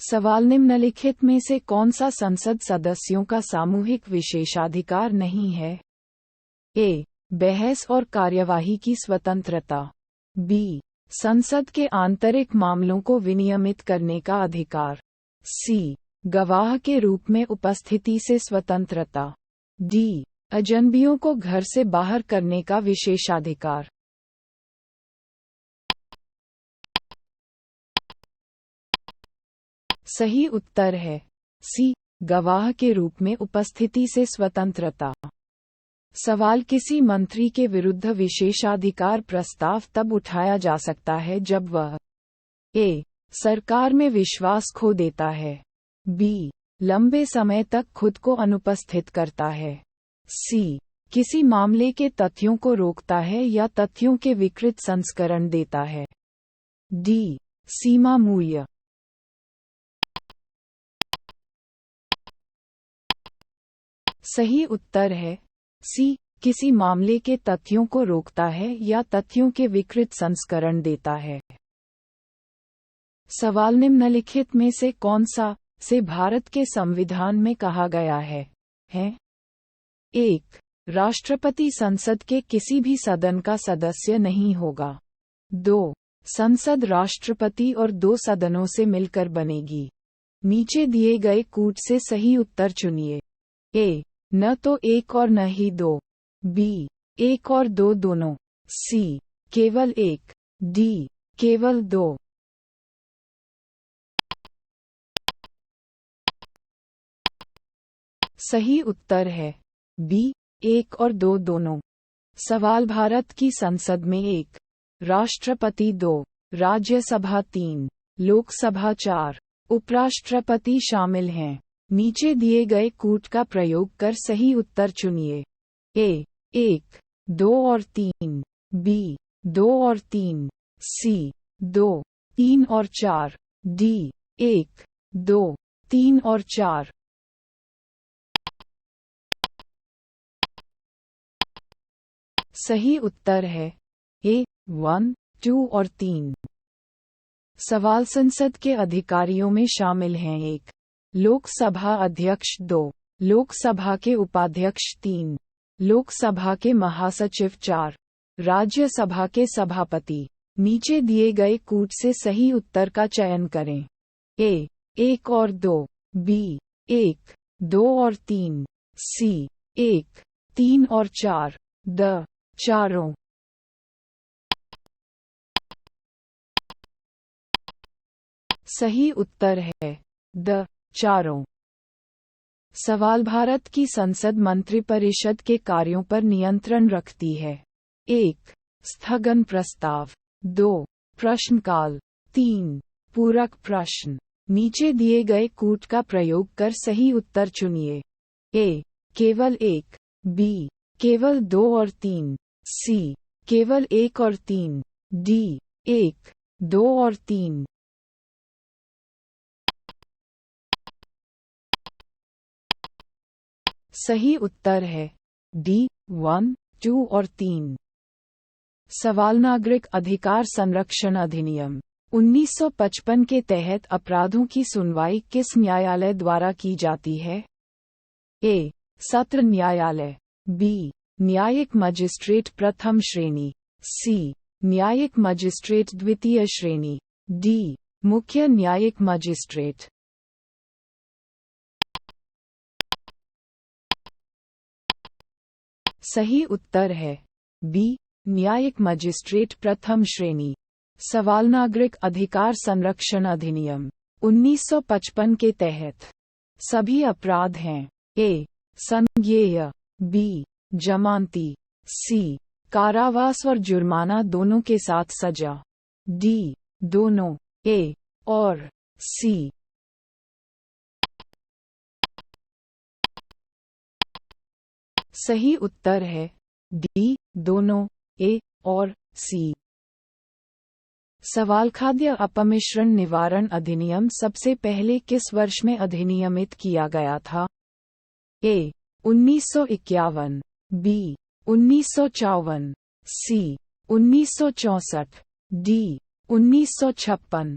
सवाल निम्नलिखित में से कौन सा संसद सदस्यों का सामूहिक विशेषाधिकार नहीं है? ए. बहस और कार्यवाही की स्वतंत्रता। बी. संसद के आंतरिक मामलों को विनियमित करने का अधिकार। सी. गवाह के रूप में उपस्थिति से स्वतंत्रता। डी. अजनबियों को घर से बाहर करने का विशेषाधिकार। सही उत्तर है सी. गवाह के रूप में उपस्थिति से स्वतंत्रता। सवाल किसी मंत्री के विरुद्ध विशेषाधिकार प्रस्ताव तब उठाया जा सकता है जब वह ए. सरकार में विश्वास खो देता है। बी. लंबे समय तक खुद को अनुपस्थित करता है। सी. किसी मामले के तथ्यों को रोकता है या तथ्यों के विकृत संस्करण देता है। डी. सीमा मूल्य। सही उत्तर है सी. किसी मामले के तथ्यों को रोकता है या तथ्यों के विकृत संस्करण देता है। सवाल निम्नलिखित में से कौन सा से भारत के संविधान में कहा गया है? 1. राष्ट्रपति संसद के किसी भी सदन का सदस्य नहीं होगा। 2. संसद राष्ट्रपति और 2 सदनों से मिलकर बनेगी। नीचे दिए गए कूट से सही उत्तर चुनिए। ए. न तो 1 और न ही 2। बी. 1 और 2 दोनों। सी. केवल 1। डी. केवल 2। सही उत्तर है बी. 1 और 2 दोनों। सवाल भारत की संसद में 1 राष्ट्रपति, 2 राज्यसभा, 3 लोकसभा, 4 उपराष्ट्रपति शामिल हैं। नीचे दिए गए कूट का प्रयोग कर सही उत्तर चुनिए। ए. 1, 2 और 3। बी. 2 और 3। सी. 2, 3 और 4। डी. 1, 2, 3 और 4। सही उत्तर है ए. 1, 2 और 3। सवाल संसद के अधिकारियों में शामिल हैं 1 लोकसभा अध्यक्ष, 2 लोकसभा के उपाध्यक्ष, 3 लोकसभा के महासचिव, 4 राज्यसभा के सभापति। नीचे दिए गए कूट से सही उत्तर का चयन करें। ए. 1 और 2। बी. 1, 2 और 3। सी. 1, 3 और 4। द. चारों। सही उत्तर है द. चारों। सवाल भारत की संसद मंत्रिपरिषद के कार्यों पर नियंत्रण रखती है। 1 स्थगन प्रस्ताव, 2 प्रश्नकाल, 3 पूरक प्रश्न। नीचे दिए गए कूट का प्रयोग कर सही उत्तर चुनिए। ए. केवल 1। बी. केवल 2 और 3। सी. केवल 1 और 3। डी. 1, 2 और 3। सही उत्तर है डी. 1, 2 और 3। सवाल नागरिक अधिकार संरक्षण अधिनियम 1955 के तहत अपराधों की सुनवाई किस न्यायालय द्वारा की जाती है? ए. सत्र न्यायालय, बी. न्यायिक मजिस्ट्रेट प्रथम श्रेणी, सी. न्यायिक मजिस्ट्रेट द्वितीय श्रेणी, डी. मुख्य न्यायिक मजिस्ट्रेट। सही उत्तर है बी. न्यायिक मजिस्ट्रेट प्रथम श्रेणी। सवाल नागरिक अधिकार संरक्षण अधिनियम 1955 के तहत सभी अपराध हैं। ए. संज्ञेय, बी. जमानती, सी. कारावास और जुर्माना दोनों के साथ सजा, डी. दोनों। ए और सी। सही उत्तर है डी. दोनों, ए और सी। सवाल खाद्य अपमिश्रण निवारण अधिनियम सबसे पहले किस वर्ष में अधिनियमित किया गया था? ए. 1951, बी. 1954, सी. 1964, डी. 1956।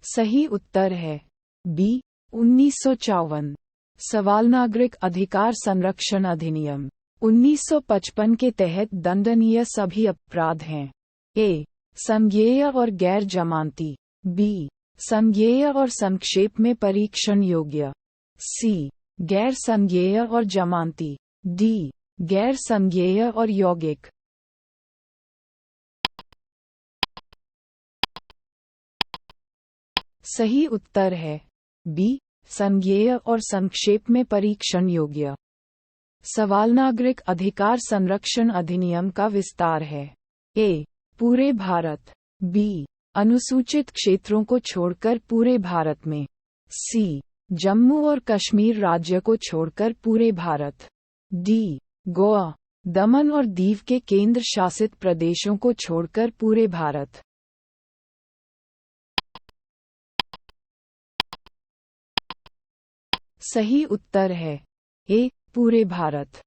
सही उत्तर है बी 1954। सवाल नागरिक अधिकार संरक्षण अधिनियम 1955 के तहत दंडनीय सभी अपराध हैं। ए संज्ञेय और गैर जमानती, बी संज्ञेय और संक्षेप में परीक्षण योग्य, सी गैर संज्ञेय और जमानती, डी गैर संज्ञेय और यौगिक। सही उत्तर है बी संज्ञेय और संक्षेप में परीक्षण योग्य। सवाल नागरिक अधिकार संरक्षण अधिनियम का विस्तार है। ए पूरे भारत, बी अनुसूचित क्षेत्रों को छोड़कर पूरे भारत में, सी जम्मू और कश्मीर राज्य को छोड़कर पूरे भारत, डी गोवा, दमन और दीव के केंद्र शासित प्रदेशों को छोड़कर पूरे भारत। सही उत्तर है ए पूरे भारत।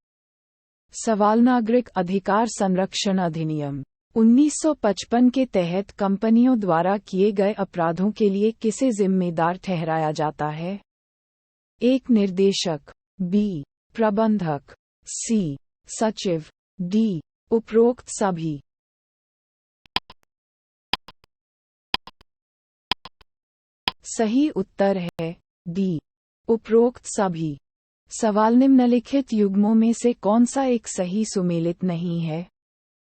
सवाल नागरिक अधिकार संरक्षण अधिनियम 1955 के तहत कंपनियों द्वारा किए गए अपराधों के लिए किसे जिम्मेदार ठहराया जाता है? एक निर्देशक, बी प्रबंधक, सी सचिव, डी उपरोक्त सभी। सही उत्तर है डी उपरोक्त सभी। सवाल निम्नलिखित युग्मों में से कौन सा एक सही सुमेलित नहीं है?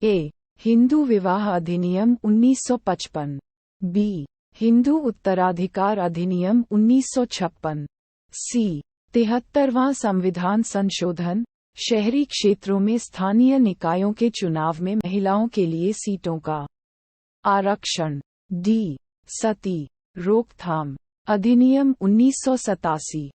ए हिंदू विवाह अधिनियम 1955, बी हिंदू उत्तराधिकार अधिनियम 1956, सी 73वां संविधान संशोधन, शहरी क्षेत्रों में स्थानीय निकायों के चुनाव में महिलाओं के लिए सीटों का आरक्षण, डी सती रोकथाम अधिनियम 1987।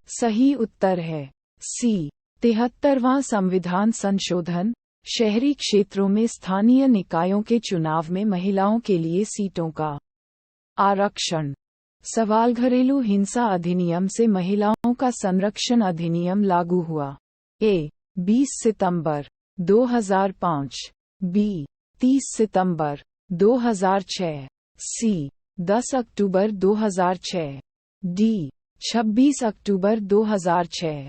सही उत्तर है सी 73वां संविधान संशोधन, शहरी क्षेत्रों में स्थानीय निकायों के चुनाव में महिलाओं के लिए सीटों का आरक्षण। सवाल घरेलू हिंसा अधिनियम से महिलाओं का संरक्षण अधिनियम लागू हुआ। ए 20 सितंबर 2005, बी 30 सितंबर 2006, सी 10 अक्टूबर 2006, डी 26 अक्टूबर 2006।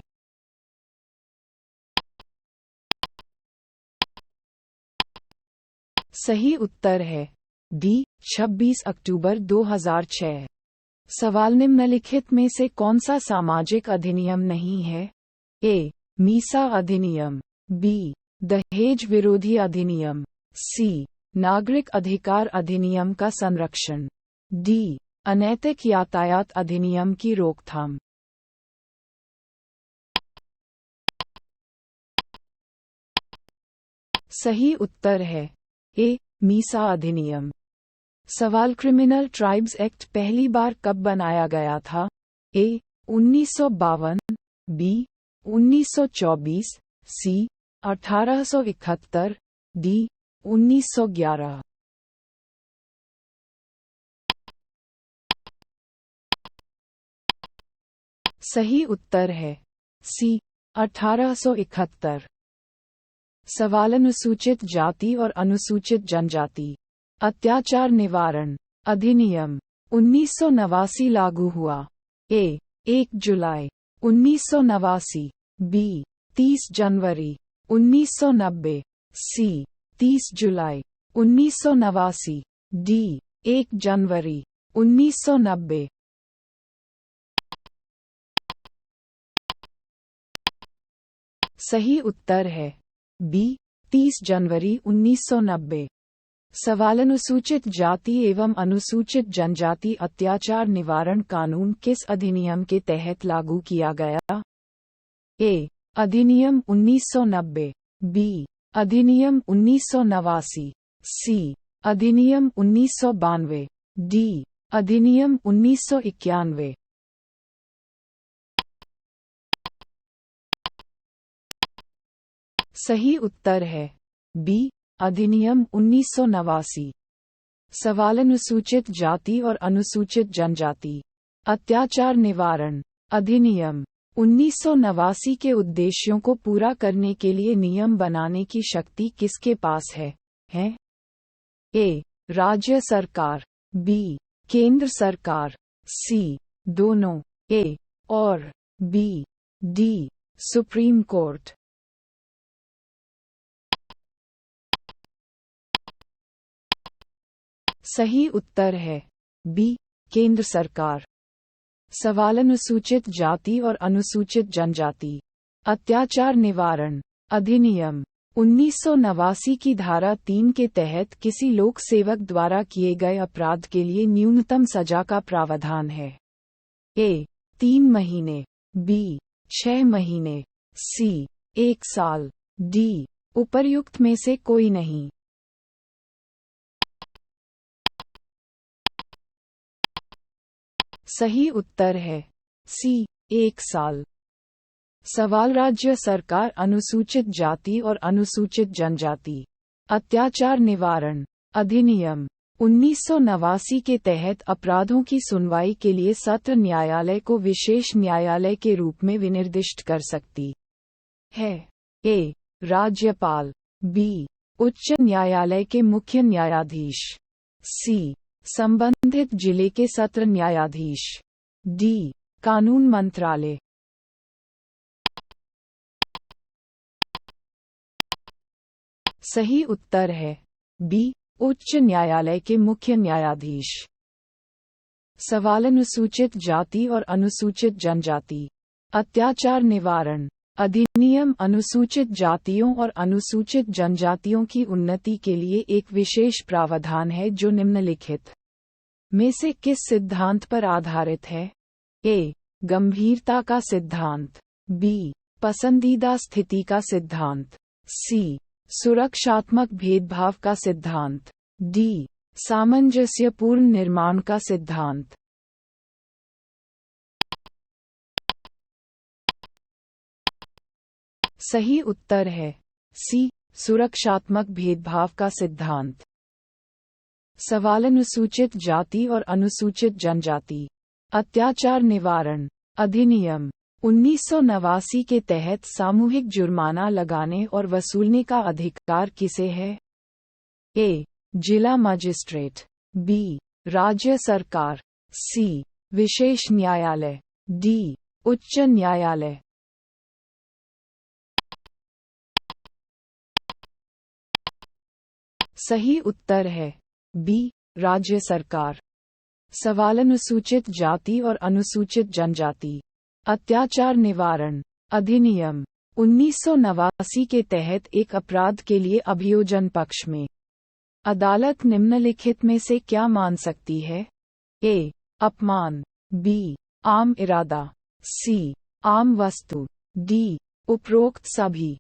सही उत्तर है डी 26 अक्टूबर 2006। सवाल निम्नलिखित में से कौन सा सामाजिक अधिनियम नहीं है? ए मीसा अधिनियम, बी दहेज विरोधी अधिनियम, सी नागरिक अधिकार अधिनियम का संरक्षण, डी अनैतिक यातायात अधिनियम की रोकथाम। सही उत्तर है ए मीसा अधिनियम। सवाल क्रिमिनल ट्राइब्स एक्ट पहली बार कब बनाया गया था? ए 1952, बी 1924, सी 1871, डी 1911। सही उत्तर है सी 1871। सवाल अनुसूचित जाति और अनुसूचित जनजाति अत्याचार निवारण अधिनियम 1989 लागू हुआ। ए 1 जुलाई 1989, बी 30 जनवरी 1990, सी 30 जुलाई 1989, डी 1 जनवरी 1990। सही उत्तर है बी 30 जनवरी 1990। सवाल अनुसूचित जाति एवं अनुसूचित जनजाति अत्याचार निवारण कानून किस अधिनियम के तहत लागू किया गया? ए अधिनियम 1990, बी अधिनियम 1989, सी अधिनियम 1992, डी अधिनियम 1991। सही उत्तर है बी अधिनियम 1989। सवाल अनुसूचित जाति और अनुसूचित जनजाति अत्याचार निवारण अधिनियम 1989 के उद्देश्यों को पूरा करने के लिए नियम बनाने की शक्ति किसके पास है? ए. राज्य सरकार, बी. केंद्र सरकार, सी. दोनों, ए और बी. डी. Supreme court. सही उत्तर है बी. केंद्र सरकार। सवाल अनुसूचित जाति और अनुसूचित जनजाति अत्याचार निवारण अधिनियम 1989 की धारा 3 के तहत किसी लोक सेवक द्वारा किए गए अपराध के लिए न्यूनतम सजा का प्रावधान है। ए. 3 महीने, बी. 6 महीने, सी. 1 साल, डी. उपर्युक्त में से कोई नहीं। सही उत्तर है सी. 1 साल। सवाल राज्य सरकार अनुसूचित जाति और अनुसूचित जनजाति अत्याचार निवारण अधिनियम 1989 के तहत अपराधों की सुनवाई के लिए सत्र न्यायालय को विशेष न्यायालय के रूप में विनिर्दिष्ट कर सकती है। ए. राज्यपाल, बी. उच्च न्यायालय के मुख्य न्यायाधीश, सी. संबंधित जिले के सत्र न्यायाधीश, डी. कानून मंत्रालय। सही उत्तर है बी. उच्च न्यायालय के मुख्य न्यायाधीश। सवाल अनुसूचित जाति और अनुसूचित जनजाति अत्याचार निवारण अधिनियम अनुसूचित जातियों और अनुसूचित जनजातियों की उन्नति के लिए एक विशेष प्रावधान है जो निम्नलिखित में से किस सिद्धांत पर आधारित है? ए. गंभीरता का सिद्धांत, बी. पसंदीदा स्थिति का सिद्धांत, सी. सुरक्षात्मक भेदभाव का सिद्धांत, डी. सामंजस्यपूर्ण निर्माण का सिद्धांत। सही उत्तर है सी. सुरक्षात्मक भेदभाव का सिद्धांत। सवाल अनुसूचित जाति और अनुसूचित जनजाति अत्याचार निवारण अधिनियम 1989 के तहत सामूहिक जुर्माना लगाने और वसूलने का अधिकार किसे है? ए. जिला मजिस्ट्रेट, बी. राज्य सरकार, सी. विशेष न्यायालय, डी. उच्च न्यायालय। सही उत्तर है बी. राज्य सरकार। सवाल अनुसूचित जाति और अनुसूचित जनजाति अत्याचार निवारण अधिनियम 1989 के तहत एक अपराध के लिए अभियोजन पक्ष में अदालत निम्नलिखित में से क्या मान सकती है? ए. अपमान, बी. आम इरादा, सी. आम वस्तु, डी. उपरोक्त सभी।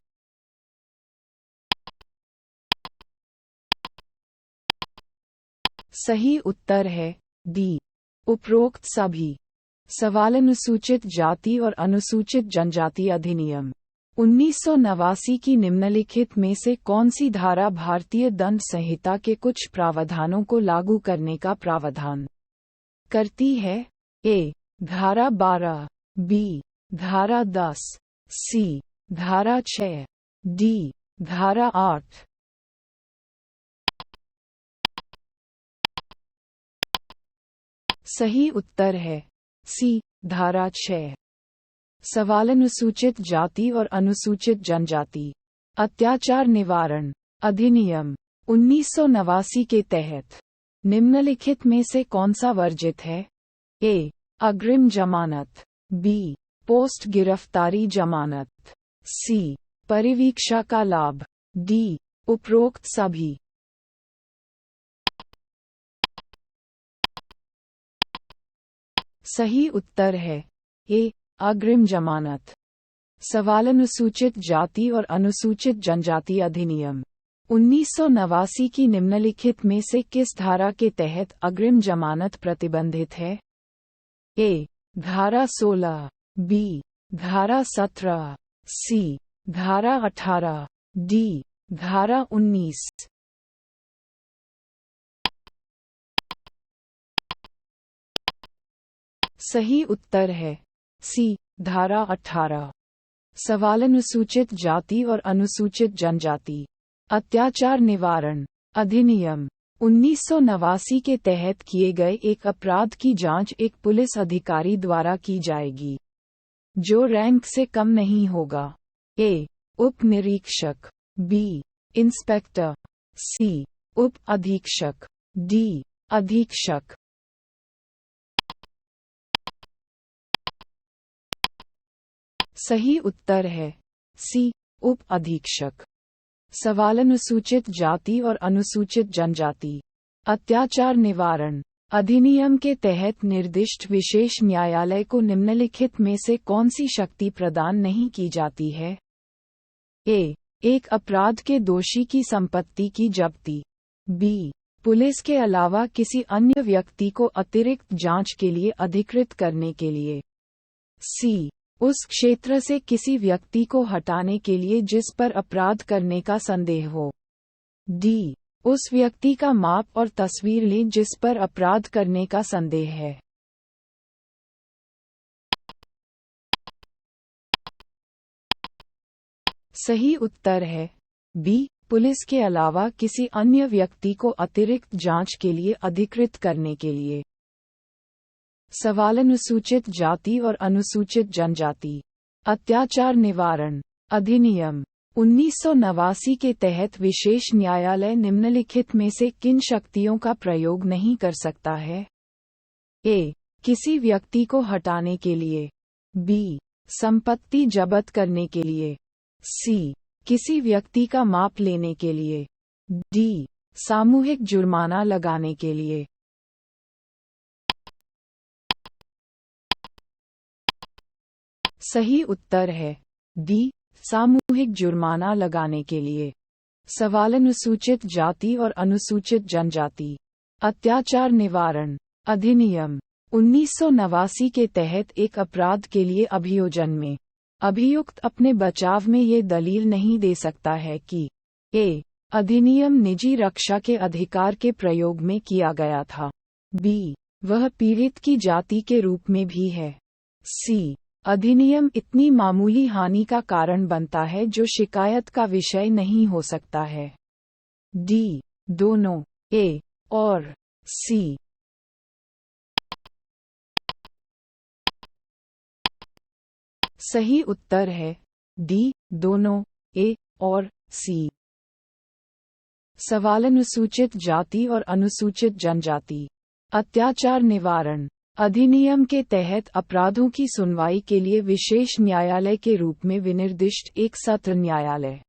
सही उत्तर है डी. उपरोक्त सभी। सवाल अनुसूचित जाति और अनुसूचित जनजाति अधिनियम 1989 की निम्नलिखित में से कौन सी धारा भारतीय दंड संहिता के कुछ प्रावधानों को लागू करने का प्रावधान करती है? ए. धारा 12, बी. धारा 10, सी. धारा 6, डी. धारा 8। सही उत्तर है सी. धारा 6। सवाल अनुसूचित जाति और अनुसूचित जनजाति अत्याचार निवारण अधिनियम 1989 के तहत निम्नलिखित में से कौन सा वर्जित है? ए. अग्रिम जमानत, बी. पोस्ट गिरफ्तारी जमानत, सी. परिवीक्षा का लाभ, डी. उपरोक्त सभी। सही उत्तर है ए. अग्रिम जमानत। सवाल अनुसूचित जाति और अनुसूचित जनजाति अधिनियम 1989 की निम्नलिखित में से किस धारा के तहत अग्रिम जमानत प्रतिबंधित है? ए. धारा 16, बी. धारा 17, सी. धारा 18, डी. धारा 19। सही उत्तर है सी. धारा 18 सवाल अनुसूचित जाति और अनुसूचित जनजाति अत्याचार निवारण अधिनियम 1989 के तहत किए गए एक अपराध की जांच एक पुलिस अधिकारी द्वारा की जाएगी, जो रैंक से कम नहीं होगा। ए. उप निरीक्षक, बी. इंस्पेक्टर, सी. उप अधीक्षक, डी. अधीक्षक। सही उत्तर है सी. उप अधीक्षक। सवाल अनुसूचित जाति और अनुसूचित जनजाति अत्याचार निवारण अधिनियम के तहत निर्दिष्ट विशेष न्यायालय को निम्नलिखित में से कौन सी शक्ति प्रदान नहीं की जाती है? ए. एक अपराध के दोषी की संपत्ति की जब्ती, बी. पुलिस के अलावा किसी अन्य व्यक्ति को अतिरिक्त जांच के लिए अधिकृत करने के लिए, सी. उस क्षेत्र से किसी व्यक्ति को हटाने के लिए जिस पर अपराध करने का संदेह हो, डी. उस व्यक्ति का माप और तस्वीर लें जिस पर अपराध करने का संदेह है। सही उत्तर है बी. पुलिस के अलावा किसी अन्य व्यक्ति को अतिरिक्त जांच के लिए अधिकृत करने के लिए। सवाल अनुसूचित जाति और अनुसूचित जनजाति अत्याचार निवारण अधिनियम 1989 के तहत विशेष न्यायालय निम्नलिखित में से किन शक्तियों का प्रयोग नहीं कर सकता है? ए. किसी व्यक्ति को हटाने के लिए, बी. संपत्ति जब्त करने के लिए, सी. किसी व्यक्ति का माप लेने के लिए, डी. सामूहिक जुर्माना लगाने के लिए। सही उत्तर है डी. सामूहिक जुर्माना लगाने के लिए। सवाल अनुसूचित जाति और अनुसूचित जनजाति अत्याचार निवारण अधिनियम 1989 के तहत एक अपराध के लिए अभियोजन में अभियुक्त अपने बचाव में ये दलील नहीं दे सकता है कि ए. अधिनियम निजी रक्षा के अधिकार के प्रयोग में किया गया था, बी. वह पीड़ित की जाति के रूप में भी है, सी. अधिनियम इतनी मामूली हानि का कारण बनता है जो शिकायत का विषय नहीं हो सकता है, डी. दोनों, ए और सी। सही उत्तर है डी. दोनों, ए और सी। सवाल अनुसूचित जाति और अनुसूचित जनजाति अत्याचार निवारण अधिनियम के तहत अपराधों की सुनवाई के लिए विशेष न्यायालय के रूप में विनिर्दिष्ट एक सत्र न्यायालय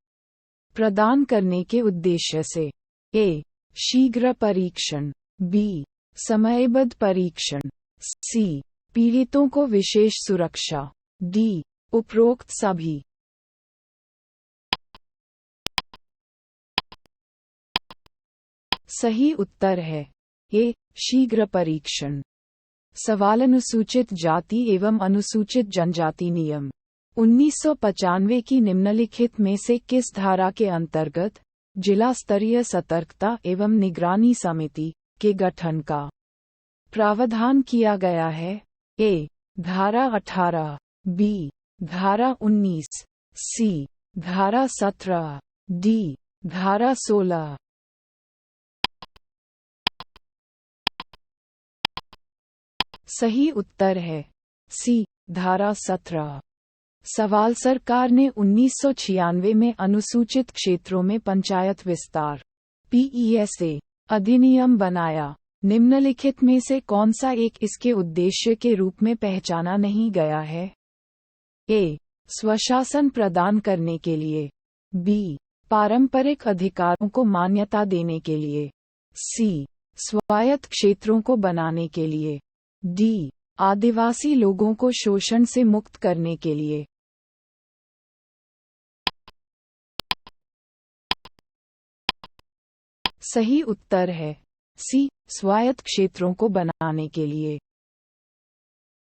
प्रदान करने के उद्देश्य से ए. शीघ्र परीक्षण, बी. समयबद्ध परीक्षण, सी. पीड़ितों को विशेष सुरक्षा, डी. उपरोक्त सभी। सही उत्तर है ए. शीघ्र परीक्षण। सवाल अनुसूचित जाति एवं अनुसूचित जनजाति नियम 1995 की निम्नलिखित में से किस धारा के अंतर्गत जिला स्तरीय सतर्कता एवं निगरानी समिति के गठन का प्रावधान किया गया है? ए. धारा 18, बी. धारा 19, सी. धारा 17, डी. धारा 16। सही उत्तर है सी. धारा 17। सवाल सरकार ने 1996 में अनुसूचित क्षेत्रों में पंचायत विस्तार (PESA) अधिनियम बनाया। निम्नलिखित में से कौन सा एक इसके उद्देश्य के रूप में पहचाना नहीं गया है? ए. स्वशासन प्रदान करने के लिए, बी. पारंपरिक अधिकारों को मान्यता देने के लिए, सी. स्वायत्त क्षेत्रों को बनाने के लिए, डी. आदिवासी लोगों को शोषण से मुक्त करने के लिए। सही उत्तर है सी. स्वायत्त क्षेत्रों को बनाने के लिए।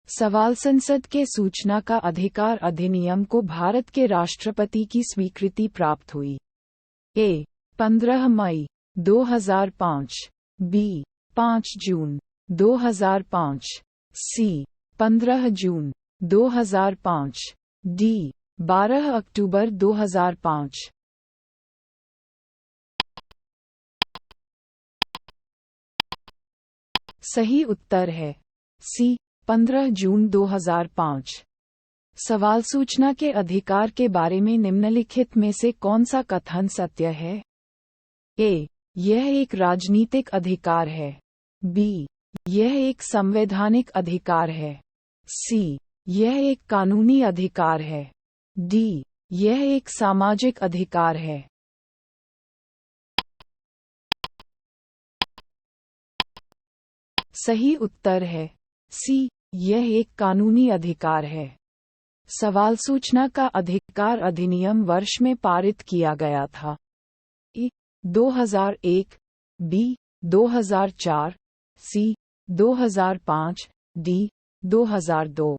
सवाल संसद के सूचना का अधिकार अधिनियम को भारत के राष्ट्रपति की स्वीकृति प्राप्त हुई? ए. 15 मई 2005, बी. 5 जून 2005, सी. 15 जून 2005। डी 12 अक्टूबर 2005। सही उत्तर है सी 15 जून 2005। सवाल सूचना के अधिकार के बारे में निम्नलिखित में से कौन सा कथन सत्य है? ए. यह एक राजनीतिक अधिकार है। बी. यह एक संवैधानिक अधिकार है। सी. यह एक कानूनी अधिकार है। डी. यह एक सामाजिक अधिकार है। सही उत्तर है सी. यह एक कानूनी अधिकार है। सवाल सूचना का अधिकार अधिनियम वर्ष में पारित किया गया था? ई 2001, बी 2004, सी 2005, डी 2002।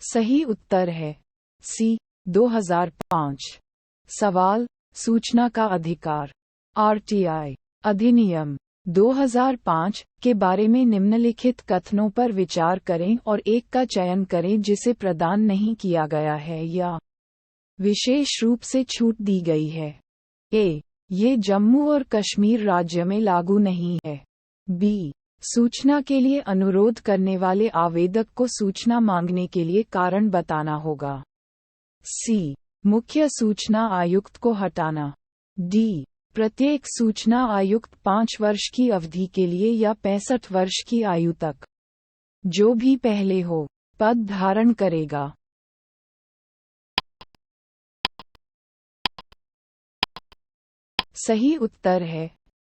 सही उत्तर है सी 2005। सवाल सूचना का अधिकार आरटीआई अधिनियम 2005 के बारे में निम्नलिखित कथनों पर विचार करें और एक का चयन करें जिसे प्रदान नहीं किया गया है या विशेष रूप से छूट दी गई है। ए. ये जम्मू और कश्मीर राज्य में लागू नहीं है। बी. सूचना के लिए अनुरोध करने वाले आवेदक को सूचना मांगने के लिए कारण बताना होगा। सी. मुख्य सूचना आयुक्त को हटाना। डी. प्रत्येक सूचना आयुक्त 5 वर्ष की अवधि के लिए या 65 वर्ष की आयु तक, जो भी पहले हो, पद धारण करेगा। सही उत्तर है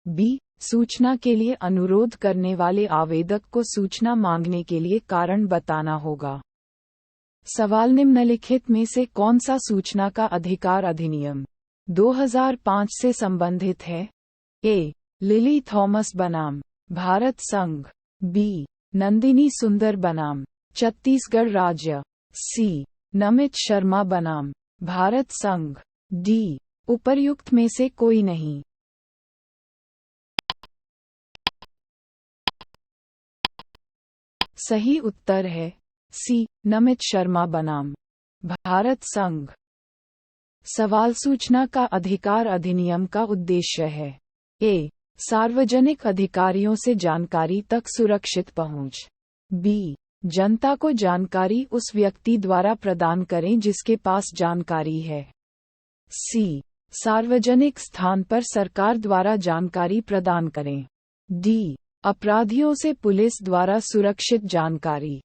बी. सूचना के लिए अनुरोध करने वाले आवेदक को सूचना मांगने के लिए कारण बताना होगा। सवाल निम्नलिखित में से कौन सा सूचना का अधिकार अधिनियम 2005 से संबंधित है? ए. लिली थॉमस बनाम भारत संघ। बी. नंदिनी सुंदर बनाम छत्तीसगढ़ राज्य। सी. नमित शर्मा बनाम भारत संघ। डी. उपर्युक्त में से कोई नहीं। सही उत्तर है सी. नमित शर्मा बनाम भारत संघ। सवाल सूचना का अधिकार अधिनियम का उद्देश्य है? ए. सार्वजनिक अधिकारियों से जानकारी तक सुरक्षित पहुंच। बी. जनता को जानकारी उस व्यक्ति द्वारा प्रदान करें जिसके पास जानकारी है। सी. सार्वजनिक स्थान पर सरकार द्वारा जानकारी प्रदान करें। डी. अपराधियों से पुलिस द्वारा सुरक्षित जानकारी।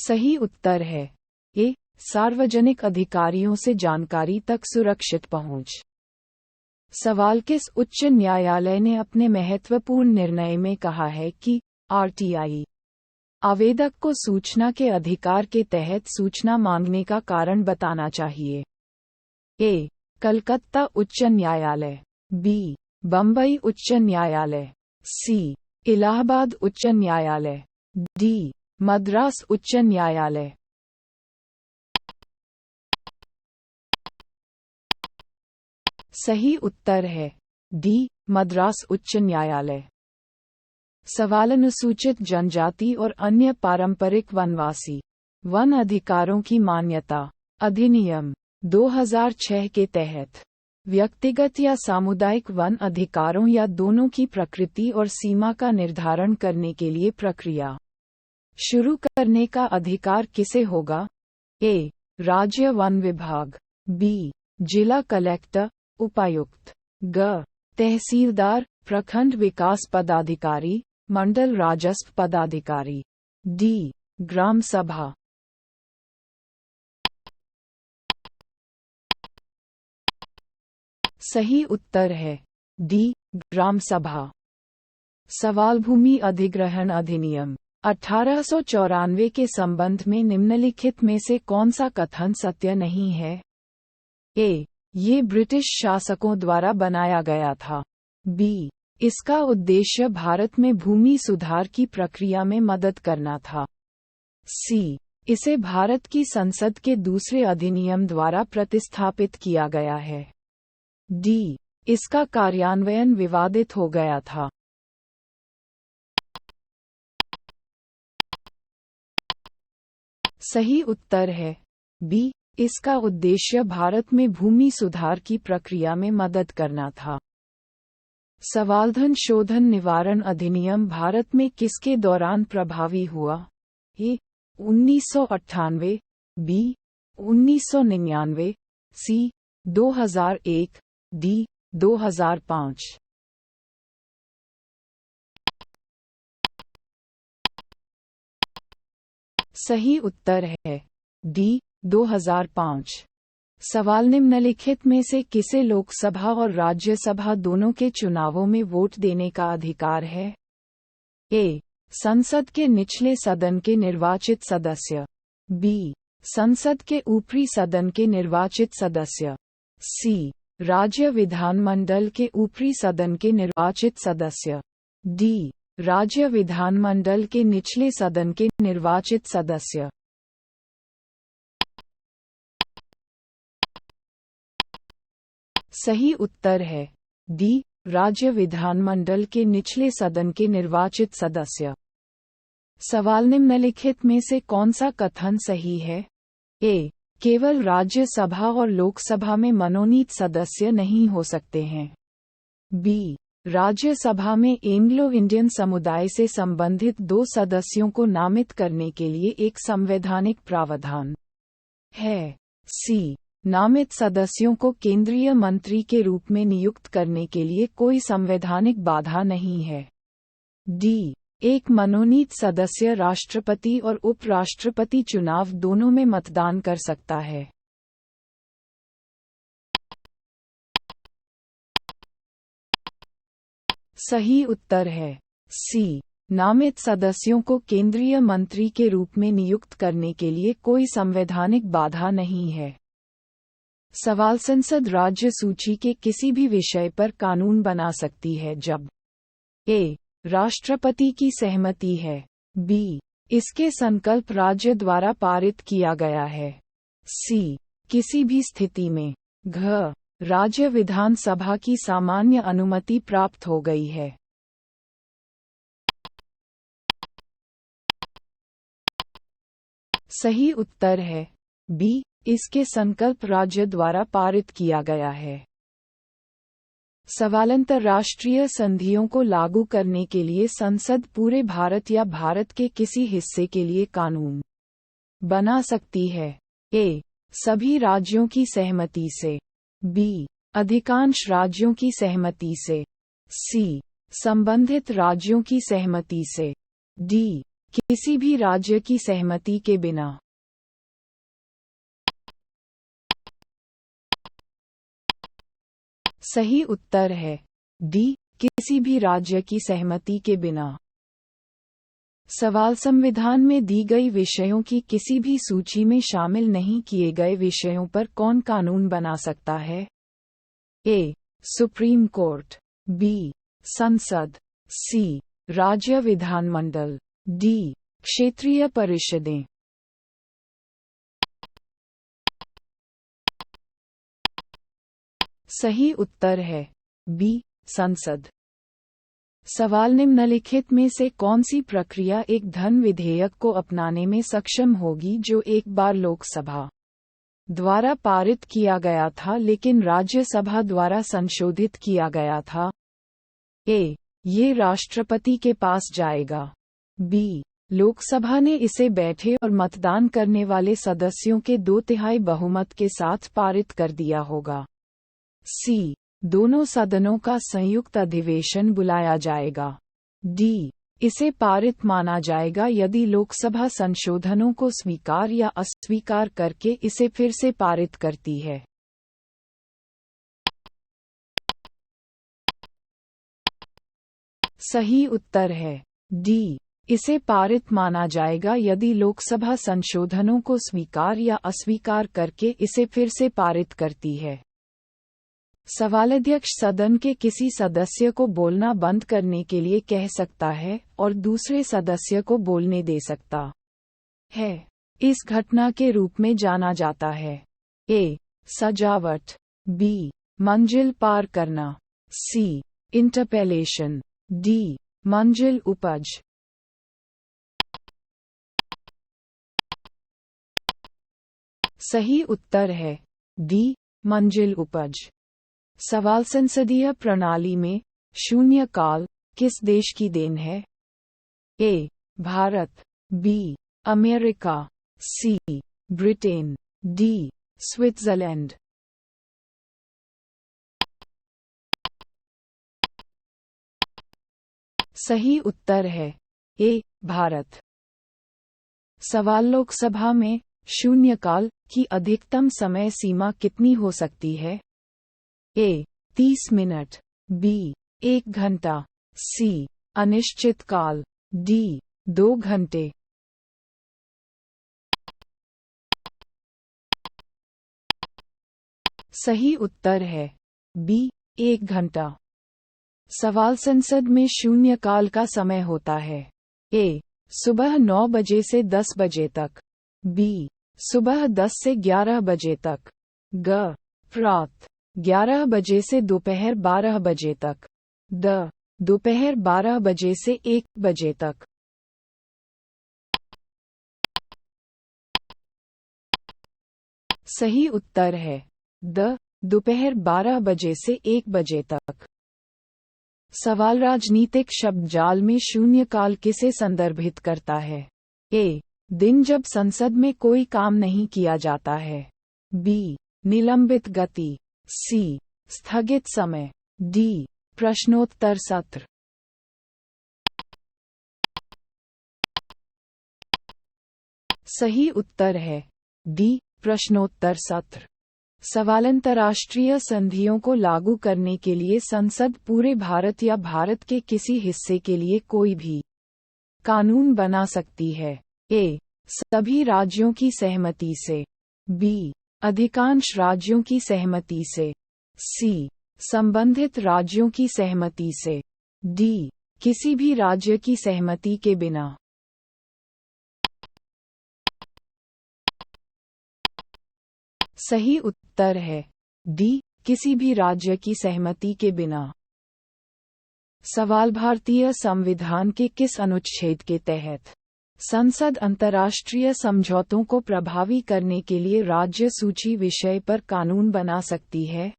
सही उत्तर है ए. सार्वजनिक अधिकारियों से जानकारी तक सुरक्षित पहुंच। सवाल किस उच्च न्यायालय ने अपने महत्वपूर्ण निर्णय में कहा है कि आरटीआई आवेदक को सूचना के अधिकार के तहत सूचना मांगने का कारण बताना चाहिए? ए. कलकत्ता उच्च न्यायालय। बी. बंबई उच्च न्यायालय। सी. इलाहाबाद उच्च न्यायालय। डी. मद्रास उच्च न्यायालय। सही उत्तर है डी. मद्रास उच्च न्यायालय। सवाल अनुसूचित जनजाति और अन्य पारंपरिक वनवासी वन अधिकारों की मान्यता अधिनियम 2006 के तहत व्यक्तिगत या सामुदायिक वन अधिकारों या दोनों की प्रकृति और सीमा का निर्धारण करने के लिए प्रक्रिया शुरू करने का अधिकार किसे होगा? ए. राज्य वन विभाग। बी. जिला कलेक्टर उपायुक्त। ग. तहसीलदार प्रखंड विकास पदाधिकारी मंडल राजस्व पदाधिकारी। डी. ग्राम सभा। सही उत्तर है डी. ग्राम सभा। सवाल भूमि अधिग्रहण अधिनियम 1894 के संबंध में निम्नलिखित में से कौन सा कथन सत्य नहीं है? ए. ये ब्रिटिश शासकों द्वारा बनाया गया था। बी. इसका उद्देश्य भारत में भूमि सुधार की प्रक्रिया में मदद करना था। सी. इसे भारत की संसद के दूसरे अधिनियम द्वारा प्रतिस्थापित किया गया है। डी, इसका कार्यान्वयन विवादित हो गया था। सही उत्तर है बी, इसका उद्देश्य भारत में भूमि सुधार की प्रक्रिया में मदद करना था। सवाल धन शोधन निवारण अधिनियम भारत में किसके दौरान प्रभावी हुआ? ए, 1998, बी, 1999, सी, 2001, डी, 2005। सही उत्तर है डी, 2005। सवाल निम्नलिखित में से किसे लोकसभा और राज्यसभा दोनों के चुनावों में वोट देने का अधिकार है? ए, संसद के निचले सदन के निर्वाचित सदस्य, बी, संसद के ऊपरी सदन के निर्वाचित सदस्य, सी, राज्य विधानमंडल के ऊपरी सदन के निर्वाचित सदस्य, डी, राज्य विधानमंडल के निचले सदन के निर्वाचित सदस्य। सही उत्तर है डी, राज्य विधानमंडल के निचले सदन के निर्वाचित सदस्य। सवाल निम्नलिखित में से कौन सा कथन सही है? ए, केवल राज्यसभा और लोकसभा में मनोनीत सदस्य नहीं हो सकते हैं। बी, राज्यसभा में एंग्लो इंडियन समुदाय से संबंधित 2 सदस्यों को नामित करने के लिए एक संवैधानिक प्रावधान है। सी, नामित सदस्यों को केंद्रीय मंत्री के रूप में नियुक्त करने के लिए कोई संवैधानिक बाधा नहीं है। डी, एक मनोनीत सदस्य राष्ट्रपति और उपराष्ट्रपति चुनाव दोनों में मतदान कर सकता है। सही उत्तर है सी, नामित सदस्यों को केंद्रीय मंत्री के रूप में नियुक्त करने के लिए कोई संवैधानिक बाधा नहीं है। सवाल संसद राज्य सूची के किसी भी विषय पर कानून बना सकती है जब ए, राष्ट्रपति की सहमति है, बी, इसके संकल्प राज्य द्वारा पारित किया गया है, सी, किसी भी स्थिति में, घ, राज्य विधानसभा की सामान्य अनुमति प्राप्त हो गई है। सही उत्तर है बी, इसके संकल्प राज्य द्वारा पारित किया गया है। सवाल अंतर्राष्ट्रीय संधियों को लागू करने के लिए संसद पूरे भारत या भारत के किसी हिस्से के लिए कानून बना सकती है? ए, सभी राज्यों की सहमति से, बी, अधिकांश राज्यों की सहमति से, सी, संबंधित राज्यों की सहमति से, डी, किसी भी राज्य की सहमति के बिना। सही उत्तर है डी, किसी भी राज्य की सहमति के बिना। सवाल संविधान में दी गई विषयों की किसी भी सूची में शामिल नहीं किए गए विषयों पर कौन कानून बना सकता है? ए, सुप्रीम कोर्ट, बी, संसद, सी, राज्य विधानमंडल, डी, क्षेत्रीय परिषदें। सही उत्तर है बी, संसद। सवाल निम्नलिखित में से कौन सी प्रक्रिया एक धन विधेयक को अपनाने में सक्षम होगी जो एक बार लोकसभा द्वारा पारित किया गया था लेकिन राज्यसभा द्वारा संशोधित किया गया था? ए, ये राष्ट्रपति के पास जाएगा, बी, लोकसभा ने इसे बैठे और मतदान करने वाले सदस्यों के 2/3 बहुमत के साथ पारित कर दिया होगा, सी, दोनों सदनों का संयुक्त अधिवेशन बुलाया जाएगा, डी, इसे पारित माना जाएगा यदि लोकसभा संशोधनों को स्वीकार या अस्वीकार करके इसे फिर से पारित करती है। सही उत्तर है डी, इसे पारित माना जाएगा यदि लोकसभा संशोधनों को स्वीकार या अस्वीकार करके इसे फिर से पारित करती है। सवालाध्यक्ष सदन के किसी सदस्य को बोलना बंद करने के लिए कह सकता है और दूसरे सदस्य को बोलने दे सकता है। इस घटना के रूप में जाना जाता है? ए. सजावट, बी. मंजिल पार करना, सी. इंटरपेलेशन, डी. मंजिल उपज। सही उत्तर है डी. मंजिल उपज। सवाल संसदीय प्रणाली में शून्य काल किस देश की देन है? A. Bharat, B. America, C. Britain, D. Switzerland. सही उत्तर है ए. भारत। सवाल लोकसभा में शून्यकाल की अधिकतम समय सीमा कितनी हो सकती है? ए. 30 मिनट, बी. 1 घंटा, सी. अनिश्चित काल, डी. 2 घंटे। सही उत्तर है बी. 1 घंटा। सवाल संसद में शून्यकाल का समय होता है? ए. सुबह 9 बजे से 10 बजे तक, बी. सुबह 10 से 11 बजे तक, ग. रात 11 बजे से दोपहर 12 बजे तक, द. दोपहर 12 बजे से 1 बजे तक। सही उत्तर है द. दोपहर 12 बजे से 1 बजे तक। सवाल राजनीतिक शब्दजाल में शून्यकाल किसे संदर्भित करता है? ए. दिन जब संसद में कोई काम नहीं किया जाता है, बी. निलंबित गति, सी. स्थगित समय, डी. प्रश्नोत्तर सत्र। सही उत्तर है डी. प्रश्नोत्तर सत्र। सवाल अंतर्राष्ट्रीय संधियों को लागू करने के लिए संसद पूरे भारत या भारत के किसी हिस्से के लिए कोई भी कानून बना सकती है? ए. सभी राज्यों की सहमति से, बी. अधिकांश राज्यों की सहमति से, सी. संबंधित राज्यों की सहमति से, डी. किसी भी राज्य की सहमति के बिना। सही उत्तर है डी. किसी भी राज्य की सहमति के बिना। सवाल भारतीय संविधान के किस अनुच्छेद के तहत संसद अंतर्राष्ट्रीय समझौतों को प्रभावी करने के लिए राज्य सूची विषय पर कानून बना सकती है?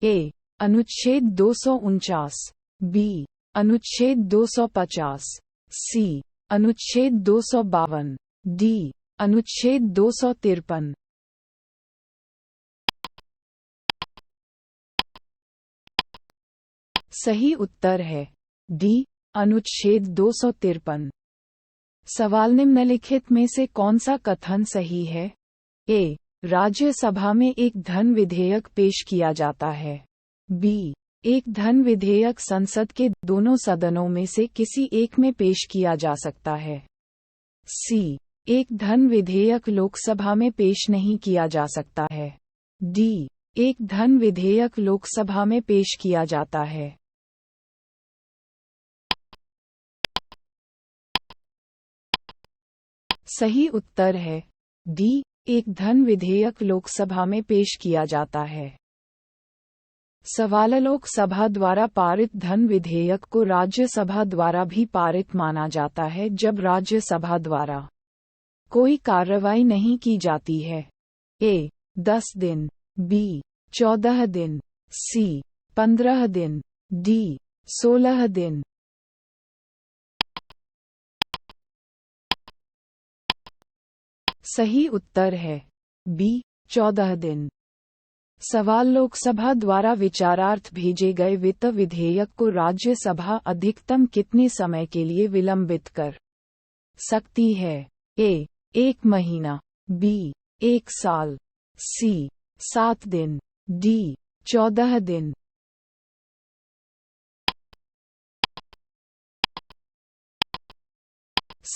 ए. अनुच्छेद 249, बी. अनुच्छेद 250, सी. अनुच्छेद 252, डी. अनुच्छेद 253। सही उत्तर है डी. अनुच्छेद 253। सवाल निम्नलिखित में से कौन सा कथन सही है? ए. राज्यसभा में एक धन विधेयक पेश किया जाता है, बी. एक धन विधेयक संसद के दोनों सदनों में से किसी एक में पेश किया जा सकता है, सी. एक धन विधेयक लोकसभा में पेश नहीं किया जा सकता है, डी. एक धन विधेयक लोकसभा में पेश किया जाता है। सही उत्तर है डी. एक धन विधेयक लोकसभा में पेश किया जाता है। सवाल लोकसभा द्वारा पारित धन विधेयक को राज्यसभा द्वारा भी पारित माना जाता है जब राज्यसभा द्वारा कोई कार्रवाई नहीं की जाती है? ए. 10 दिन, बी. 14 दिन, सी. 15 दिन, डी. 16 दिन। सही उत्तर है बी. 14 दिन। सवाल लोकसभा द्वारा विचारार्थ भेजे गए वित्त विधेयक को राज्यसभा अधिकतम कितने समय के लिए विलंबित कर सकती है? ए. 1 महीना, बी. 1 साल, सी. 7 दिन, डी. 14 दिन।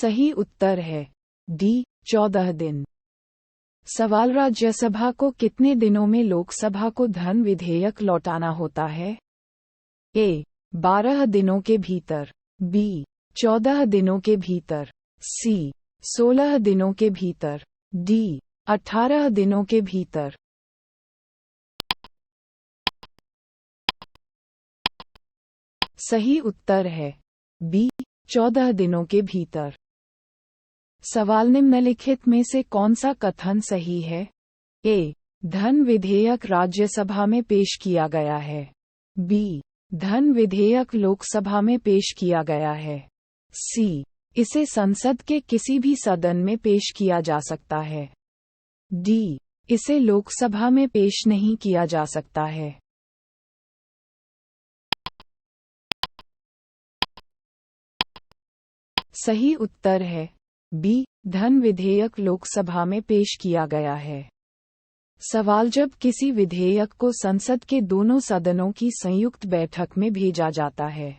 सही उत्तर है डी. 14 दिन। सवाल राज्यसभा को कितने दिनों में लोकसभा को धन विधेयक लौटाना होता है? ए. 12 दिनों के भीतर, बी. 14 दिनों के भीतर, सी. 16 दिनों के भीतर। डी 18 दिनों के भीतर। सही उत्तर है बी 14 दिनों के भीतर। सवाल निम्नलिखित में से कौन सा कथन सही है? ए. धन विधेयक राज्यसभा में पेश किया गया है। बी. धन विधेयक लोकसभा में पेश किया गया है। सी. इसे संसद के किसी भी सदन में पेश किया जा सकता है। डी. इसे लोकसभा में पेश नहीं किया जा सकता है। सही उत्तर है बी. धन विधेयक लोकसभा में पेश किया गया है। सवाल जब किसी विधेयक को संसद के दोनों सदनों की संयुक्त बैठक में भेजा जाता है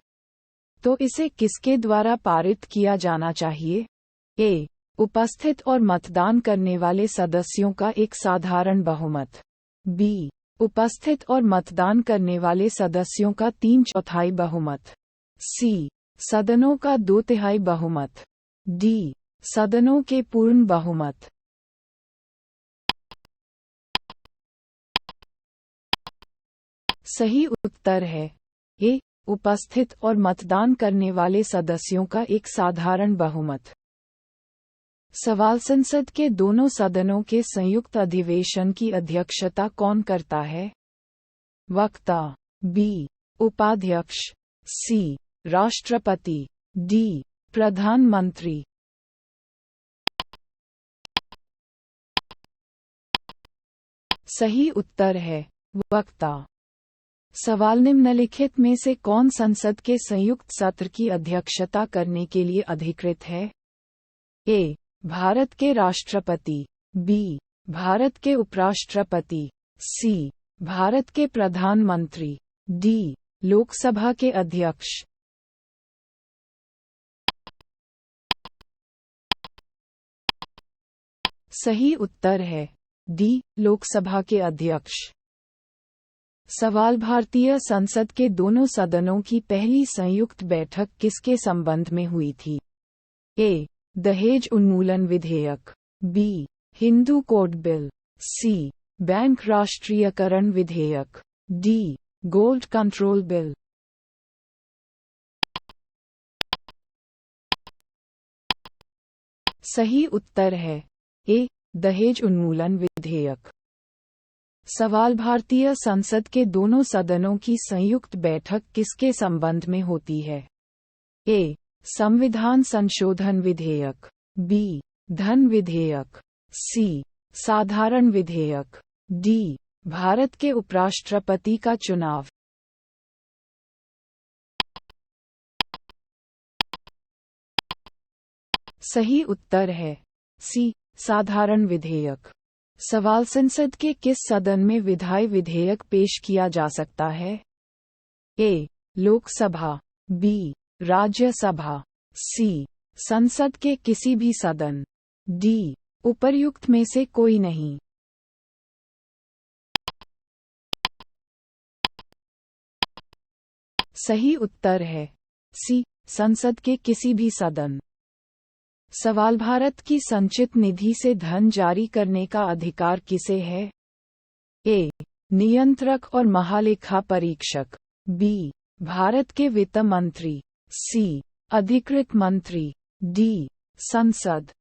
तो इसे किसके द्वारा पारित किया जाना चाहिए? ए. उपस्थित और मतदान करने वाले सदस्यों का एक साधारण बहुमत। बी. उपस्थित और मतदान करने वाले सदस्यों का 3/4 बहुमत। सी. सदनों का 2/3 बहुमत। डी. सदनों के पूर्ण बहुमत। सही उत्तर है ए. उपस्थित और मतदान करने वाले सदस्यों का एक साधारण बहुमत। सवाल संसद के दोनों सदनों के संयुक्त अधिवेशन की अध्यक्षता कौन करता है? वक्ता। बी. उपाध्यक्ष। सी. राष्ट्रपति। डी. प्रधानमंत्री। सही उत्तर है वक्ता। सवाल निम्नलिखित में से कौन संसद के संयुक्त सत्र की अध्यक्षता करने के लिए अधिकृत है? ए. भारत के राष्ट्रपति। बी. भारत के उपराष्ट्रपति। सी. भारत के प्रधानमंत्री। डी. लोकसभा के अध्यक्ष। सही उत्तर है डी. लोकसभा के अध्यक्ष। सवाल भारतीय संसद के दोनों सदनों की पहली संयुक्त बैठक किसके संबंध में हुई थी? ए. दहेज उन्मूलन विधेयक। B. Hindu code bill. C. Bank राष्ट्रीयकरण विधेयक। डी. Gold control bill. सही उत्तर है ए. दहेज उन्मूलन विधेयक। सवाल भारतीय संसद के दोनों सदनों की संयुक्त बैठक किसके संबंध में होती है? ए. संविधान संशोधन विधेयक। बी. धन विधेयक। सी. साधारण विधेयक। डी. भारत के उपराष्ट्रपति का चुनाव। सही उत्तर है सी. साधारण विधेयक। सवाल संसद के किस सदन में विधायी विधेयक पेश किया जा सकता है? ए. लोकसभा। बी. राज्यसभा। सी. संसद के किसी भी सदन। डी. उपर्युक्त में से कोई नहीं। सही उत्तर है सी. संसद के किसी भी सदन। सवाल भारत की संचित निधि से धन जारी करने का अधिकार किसे है? ए. नियंत्रक और महालेखा परीक्षक। बी. भारत के वित्त मंत्री। सी. अधिकृत मंत्री। डी. संसद।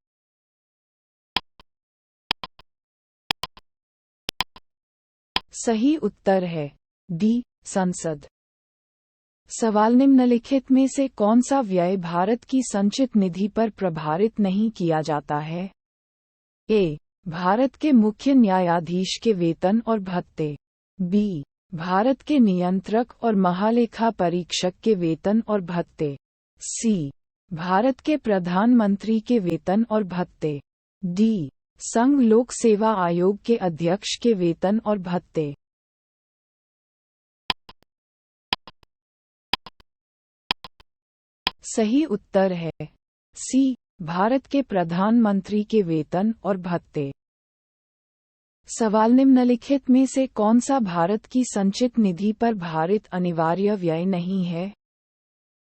सही उत्तर है डी. संसद। सवाल निम्नलिखित में से कौन सा व्यय भारत की संचित निधि पर प्रभावित नहीं किया जाता है? ए. भारत के मुख्य न्यायाधीश के वेतन और भत्ते। बी. भारत के नियंत्रक और महालेखा परीक्षक के वेतन और भत्ते। सी. भारत के प्रधानमंत्री के वेतन और भत्ते। डी. संघ लोक सेवा आयोग के अध्यक्ष के वेतन और भत्ते। सही उत्तर है सी. भारत के प्रधानमंत्री के वेतन और भत्ते। सवाल निम्नलिखित में से कौन सा भारत की संचित निधि पर भारित अनिवार्य व्यय नहीं है?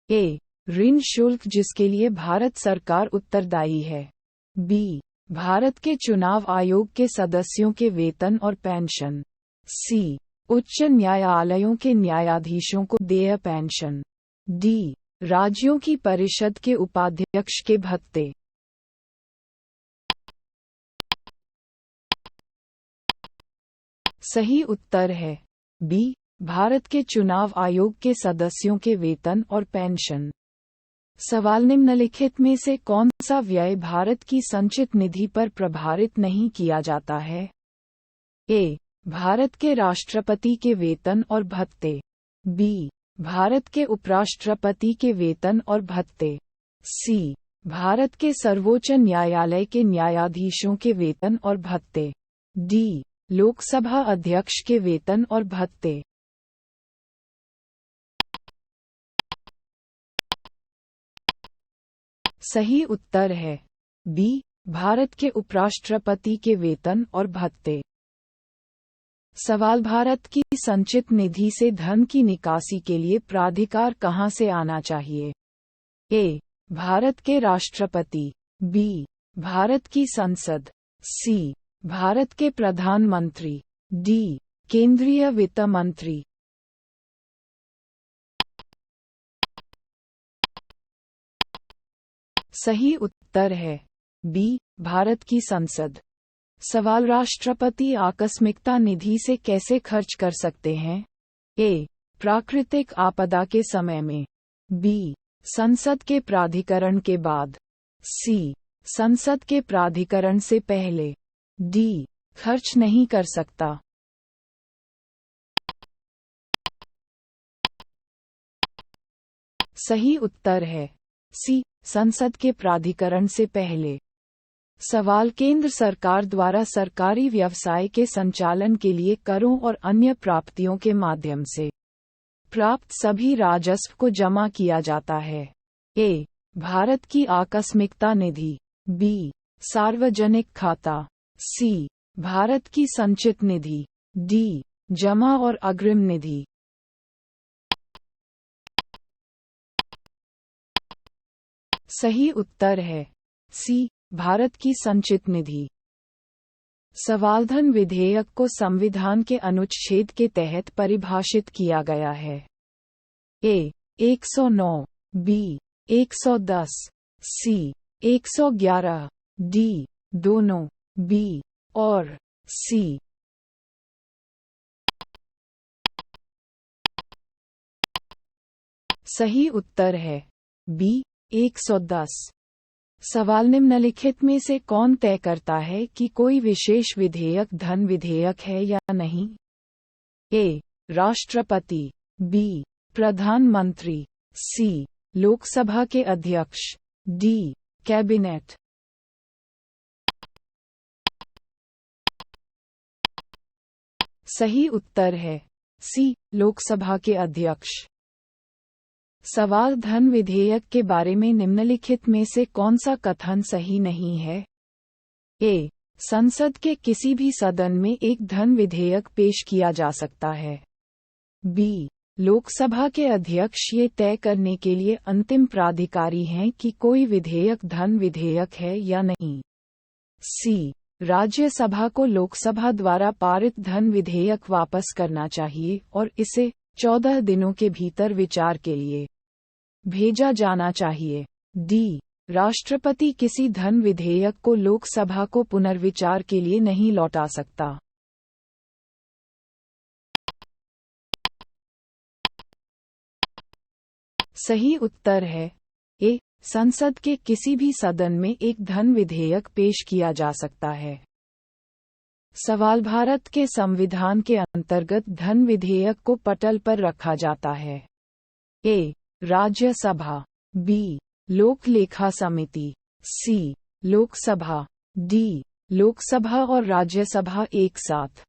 ए. ऋण शुल्क जिसके लिए भारत सरकार उत्तरदायी है। बी. भारत के चुनाव आयोग के सदस्यों के वेतन और पेंशन. सी. उच्च न्यायालयों के न्यायाधीशों को देय पेंशन. डी. राज्यों की परिषद के उपाध्यक्ष के भत्ते. सही उत्तर है बी. भारत के चुनाव आयोग के सदस्यों के वेतन और पेंशन. सवाल निम्नलिखित में से कौन सा व्यय भारत की संचित निधि पर प्रभावित नहीं किया जाता है? ए. भारत के राष्ट्रपति के वेतन और भत्ते. बी. भारत के उपराष्ट्रपति के वेतन और भत्ते. सी. भारत के सर्वोच्च न्यायालय के न्यायाधीशों के वेतन और भत्ते. डी. लोकसभा अध्यक्ष के वेतन और भत्ते. सही उत्तर है बी. भारत के उपराष्ट्रपति के वेतन और भत्ते. सवाल भारत की संचित निधि से धन की निकासी के लिए प्राधिकार कहां से आना चाहिए? ए. भारत के राष्ट्रपति. बी. भारत की संसद. सी. भारत के प्रधानमंत्री. डी. केंद्रीय वित्त मंत्री. सही उत्तर है बी. भारत की संसद. सवाल राष्ट्रपति आकस्मिकता निधि से कैसे खर्च कर सकते हैं? ए. प्राकृतिक आपदा के समय में. बी. संसद के प्राधिकरण के बाद. सी. संसद के प्राधिकरण से पहले. डी. खर्च नहीं कर सकता. सही उत्तर है सी. संसद के प्राधिकरण से पहले. सवाल केंद्र सरकार द्वारा सरकारी व्यवसाय के संचालन के लिए करों और अन्य प्राप्तियों के माध्यम से प्राप्त सभी राजस्व को जमा किया जाता है. ए. भारत की आकस्मिकता निधि. बी. सार्वजनिक खाता. सी. भारत की संचित निधि. डी. जमा और अग्रिम निधि. सही उत्तर है सी. भारत की संचित निधि. सवाल धन विधेयक को संविधान के अनुच्छेद के तहत परिभाषित किया गया है. ए. 109. बी. 110. सी. 111. डी. दोनों. बी. और सी. सही उत्तर है बी. 110. सवाल निम्नलिखित में से कौन तय करता है कि कोई विशेष विधेयक धन विधेयक है या नहीं? ए. राष्ट्रपति. बी. प्रधानमंत्री. सी. लोकसभा के अध्यक्ष. डी. कैबिनेट. सही उत्तर है सी. लोकसभा के अध्यक्ष. सवाल धन विधेयक के बारे में निम्नलिखित में से कौन सा कथन सही नहीं है? ए. संसद के किसी भी सदन में एक धन विधेयक पेश किया जा सकता है. बी. लोकसभा के अध्यक्ष ये तय करने के लिए अंतिम प्राधिकारी हैं कि कोई विधेयक धन विधेयक है या नहीं. सी. राज्यसभा को लोकसभा द्वारा पारित धन विधेयक वापस करना चाहिए और इसे 14 दिनों के भीतर विचार के लिए भेजा जाना चाहिए. डी. राष्ट्रपति किसी धन विधेयक को लोकसभा को पुनर्विचार के लिए नहीं लौटा सकता. सही उत्तर है ए. संसद के किसी भी सदन में एक धन विधेयक पेश किया जा सकता है. सवाल भारत के संविधान के अंतर्गत धन विधेयक को पटल पर रखा जाता है. ए. राज्यसभा. बी. लोक लेखा समिति. सी. लोकसभा. डी. लोकसभा और राज्यसभा एक साथ.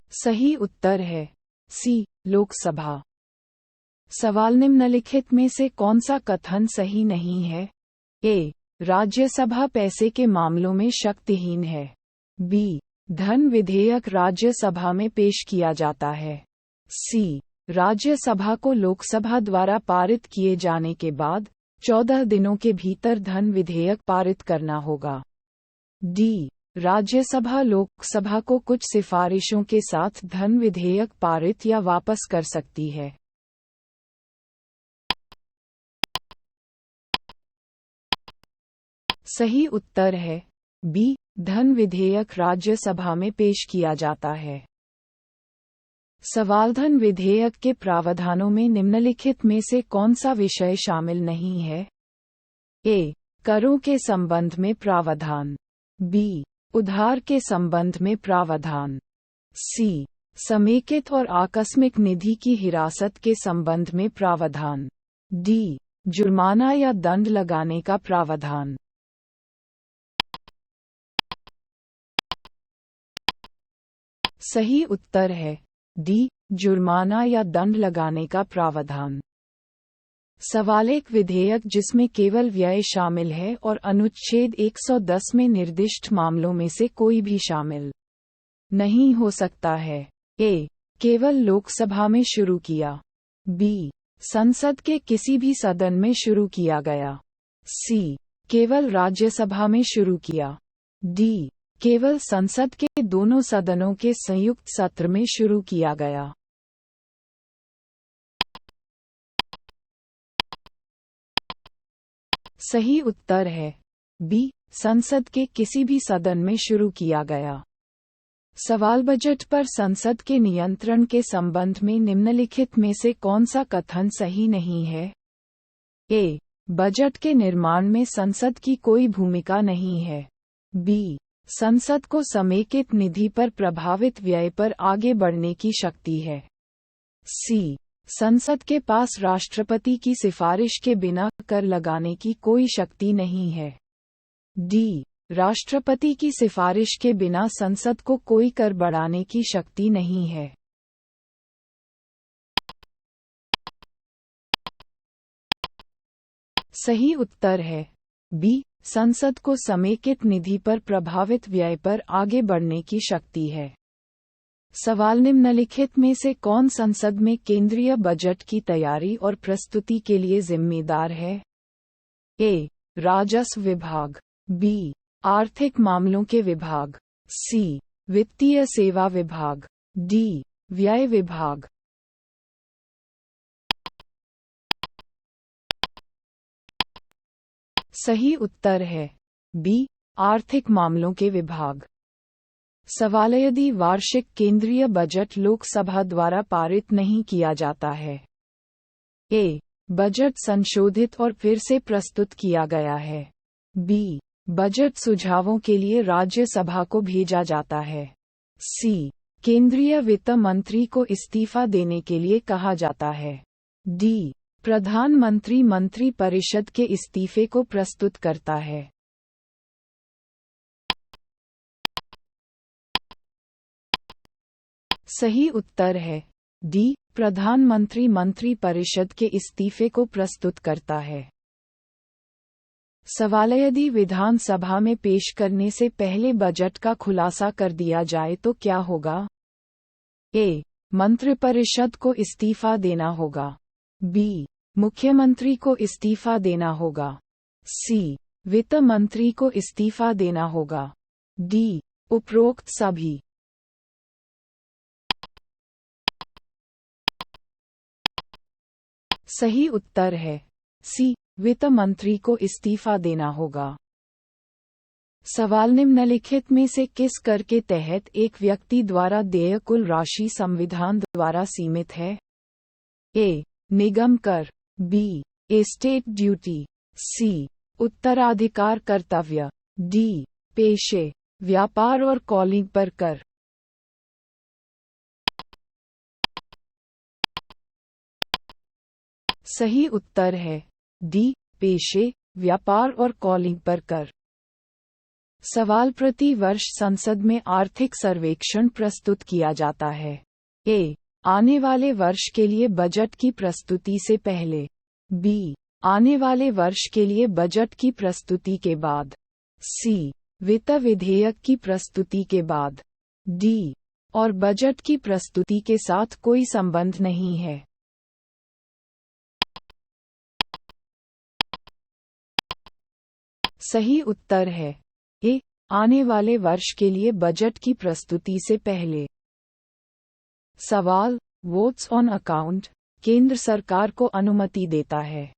सही उत्तर है सी. लोकसभा. सवाल निम्नलिखित में से कौन सा कथन सही नहीं है? ए. राज्यसभा पैसे के मामलों में शक्तिहीन है. बी. धन विधेयक राज्यसभा में पेश किया जाता है. सी. राज्यसभा को लोकसभा द्वारा पारित किए जाने के बाद 14 दिनों के भीतर धन विधेयक पारित करना होगा। डी. राज्यसभा लोकसभा को कुछ सिफारिशों के साथ धन विधेयक पारित या वापस कर सकती है। सही उत्तर है बी. धन विधेयक राज्यसभा में पेश किया जाता है। सवाल, धन विधेयक के प्रावधानों में निम्नलिखित में से कौन सा विषय शामिल नहीं है? ए. करों के संबंध में प्रावधान। बी. उधार के संबंध में प्रावधान। सी. समेकित और आकस्मिक निधि की हिरासत के संबंध में प्रावधान। डी. जुर्माना या दंड लगाने का प्रावधान। सही उत्तर है डी. जुर्माना या दंड लगाने का प्रावधान। सवाल, एक विधेयक जिसमें केवल व्यय शामिल है और अनुच्छेद 110 में निर्दिष्ट मामलों में से कोई भी शामिल नहीं हो सकता है। ए. केवल लोकसभा में शुरू किया। बी. संसद के किसी भी सदन में शुरू किया गया। सी. केवल राज्यसभा में शुरू किया। डी. केवल संसद के दोनों सदनों के संयुक्त सत्र में शुरू किया गया। सही उत्तर है बी. संसद के किसी भी सदन में शुरू किया गया। सवाल, बजट पर संसद के नियंत्रण के संबंध में निम्नलिखित में से कौन सा कथन सही नहीं है? ए. बजट के निर्माण में संसद की कोई भूमिका नहीं है। बी. संसद को समेकित निधि पर प्रभावित व्यय पर आगे बढ़ने की शक्ति है। सी. संसद के पास राष्ट्रपति की सिफारिश के बिना कर लगाने की कोई शक्ति नहीं है। डी. राष्ट्रपति की सिफारिश के बिना संसद को कोई कर बढ़ाने की शक्ति नहीं है। सही उत्तर है बी. संसद को समेकित निधि पर प्रभावित व्यय पर आगे बढ़ने की शक्ति है। सवाल, निम्नलिखित में से कौन संसद में केंद्रीय बजट की तैयारी और प्रस्तुति के लिए जिम्मेदार है? ए. राजस्व विभाग। बी. आर्थिक मामलों के विभाग। सी. वित्तीय सेवा विभाग। डी. व्यय विभाग। सही उत्तर है बी. आर्थिक मामलों के विभाग। सवाल, यदि वार्षिक केंद्रीय बजट लोकसभा द्वारा पारित नहीं किया जाता है? ए. बजट संशोधित और फिर से प्रस्तुत किया गया है। बी. बजट सुझावों के लिए राज्यसभा को भेजा जाता है। सी. केंद्रीय वित्त मंत्री को इस्तीफा देने के लिए कहा जाता है। डी. प्रधानमंत्री मंत्रिपरिषद के इस्तीफे को प्रस्तुत करता है। सही उत्तर है डी. प्रधानमंत्री मंत्रिपरिषद के इस्तीफे को प्रस्तुत करता है। सवाल, यदि विधानसभा में पेश करने से पहले बजट का खुलासा कर दिया जाए तो क्या होगा? ए. मंत्रिपरिषद को इस्तीफा देना होगा। बी. मुख्यमंत्री को इस्तीफा देना होगा। सी. वित्त मंत्री को इस्तीफा देना होगा। डी. उपरोक्त सभी। सही उत्तर है सी. वित्त मंत्री को इस्तीफा देना होगा। सवाल, निम्नलिखित में से किस कर के तहत एक व्यक्ति द्वारा देय कुल राशि संविधान द्वारा सीमित है? ए. निगम कर। बी. Estate duty. सी. उत्तराधिकार कर्तव्य। डी. पेशे, व्यापार और कॉलिंग पर कर। सही उत्तर है डी. पेशे, व्यापार और कॉलिंग पर कर। सवाल, प्रति वर्ष संसद में आर्थिक सर्वेक्षण प्रस्तुत किया जाता है। ए. आने वाले वर्ष के लिए बजट की प्रस्तुति से पहले। बी. आने वाले वर्ष के लिए बजट की प्रस्तुति के बाद। सी. वित्त विधेयक की प्रस्तुति के बाद। डी. और बजट की प्रस्तुति के साथ कोई संबंध नहीं है। सही उत्तर है ए। आने वाले वर्ष के लिए बजट की प्रस्तुति से पहले। सवाल, वोट्स ऑन अकाउंट केंद्र सरकार को अनुमति देता है।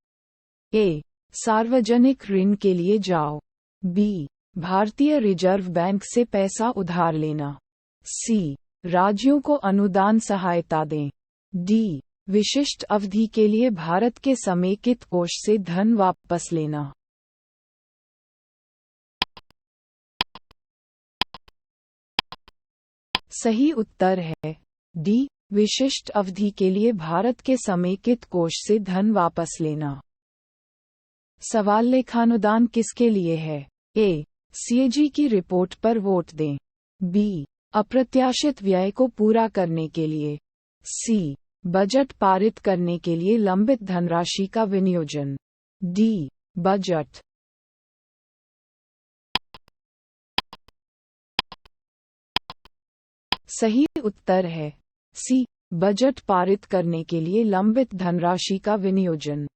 ए। सार्वजनिक ऋण के लिए जाओ। बी। भारतीय रिजर्व बैंक से पैसा उधार लेना। सी। राज्यों को अनुदान सहायता दें। डी। विशिष्ट अवधि के लिए भारत के समेकित कोष से धन वापस लेना। सही उत्तर है डी। विशिष्ट अवधि के लिए भारत के समेकित कोष से धन वापस लेना। सवाल, लेखानुदान किसके लिए है? ए। सीएजी की रिपोर्ट पर वोट दें। बी। अप्रत्याशित व्यय को पूरा करने के लिए। सी। बजट पारित करने के लिए लंबित धनराशि का विनियोजन। डी। बजट। सही उत्तर है सी। बजट पारित करने के लिए लंबित धनराशि का विनियोजन।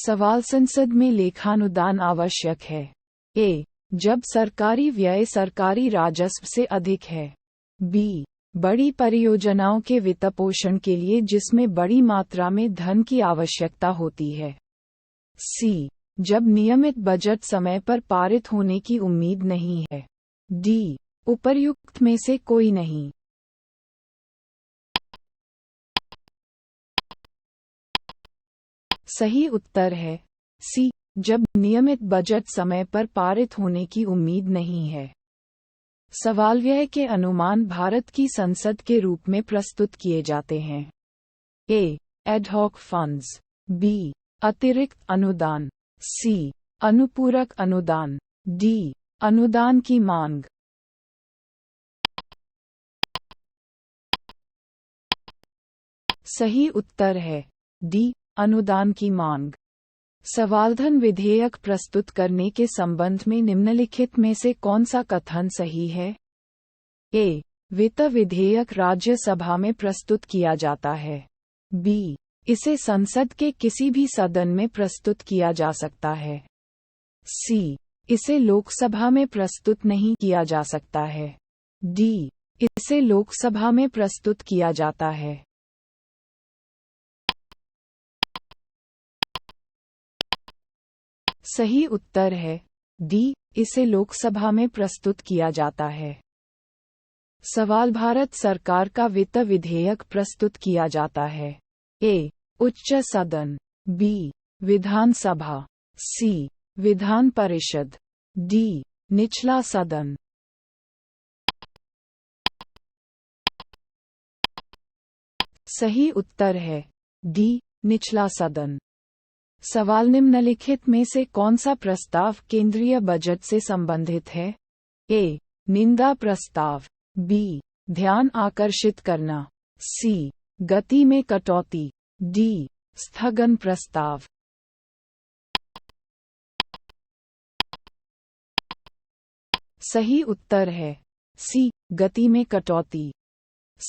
सवाल, संसद में लेखानुदान आवश्यक है। ए। जब सरकारी व्यय सरकारी राजस्व से अधिक है। बी। बड़ी परियोजनाओं के वित्तपोषण के लिए जिसमें बड़ी मात्रा में धन की आवश्यकता होती है। सी। जब नियमित बजट समय पर पारित होने की उम्मीद नहीं है। डी। उपर्युक्त में से कोई नहीं। सही उत्तर है सी। जब नियमित बजट समय पर पारित होने की उम्मीद नहीं है। सवाल, व्यय के अनुमान भारत की संसद के रूप में प्रस्तुत किए जाते हैं। ए। Ad hoc funds. बी। अतिरिक्त अनुदान। सी। अनुपूरक अनुदान। डी। अनुदान की मांग। सही उत्तर है डी। अनुदान की मांग। सवाल, धन विधेयक प्रस्तुत करने के संबंध में निम्नलिखित में से कौन सा कथन सही है? ए। वित्त विधेयक राज्यसभा में प्रस्तुत किया जाता है। बी। इसे संसद के किसी भी सदन में प्रस्तुत किया जा सकता है। सी। इसे लोकसभा में प्रस्तुत नहीं किया जा सकता है। डी। इसे लोकसभा में प्रस्तुत किया जाता है। सही उत्तर है डी। इसे लोकसभा में प्रस्तुत किया जाता है। सवाल, भारत सरकार का वित्त विधेयक प्रस्तुत किया जाता है। ए। उच्च सदन। बी। विधानसभा। सी। विधान परिषद। डी। निचला सदन। सही उत्तर है डी। निचला सदन। सवाल, निम्नलिखित में से कौन सा प्रस्ताव केंद्रीय बजट से संबंधित है? ए। निंदा प्रस्ताव। बी। ध्यान आकर्षित करना। सी। गति में कटौती। डी। स्थगन प्रस्ताव। सही उत्तर है सी। गति में कटौती।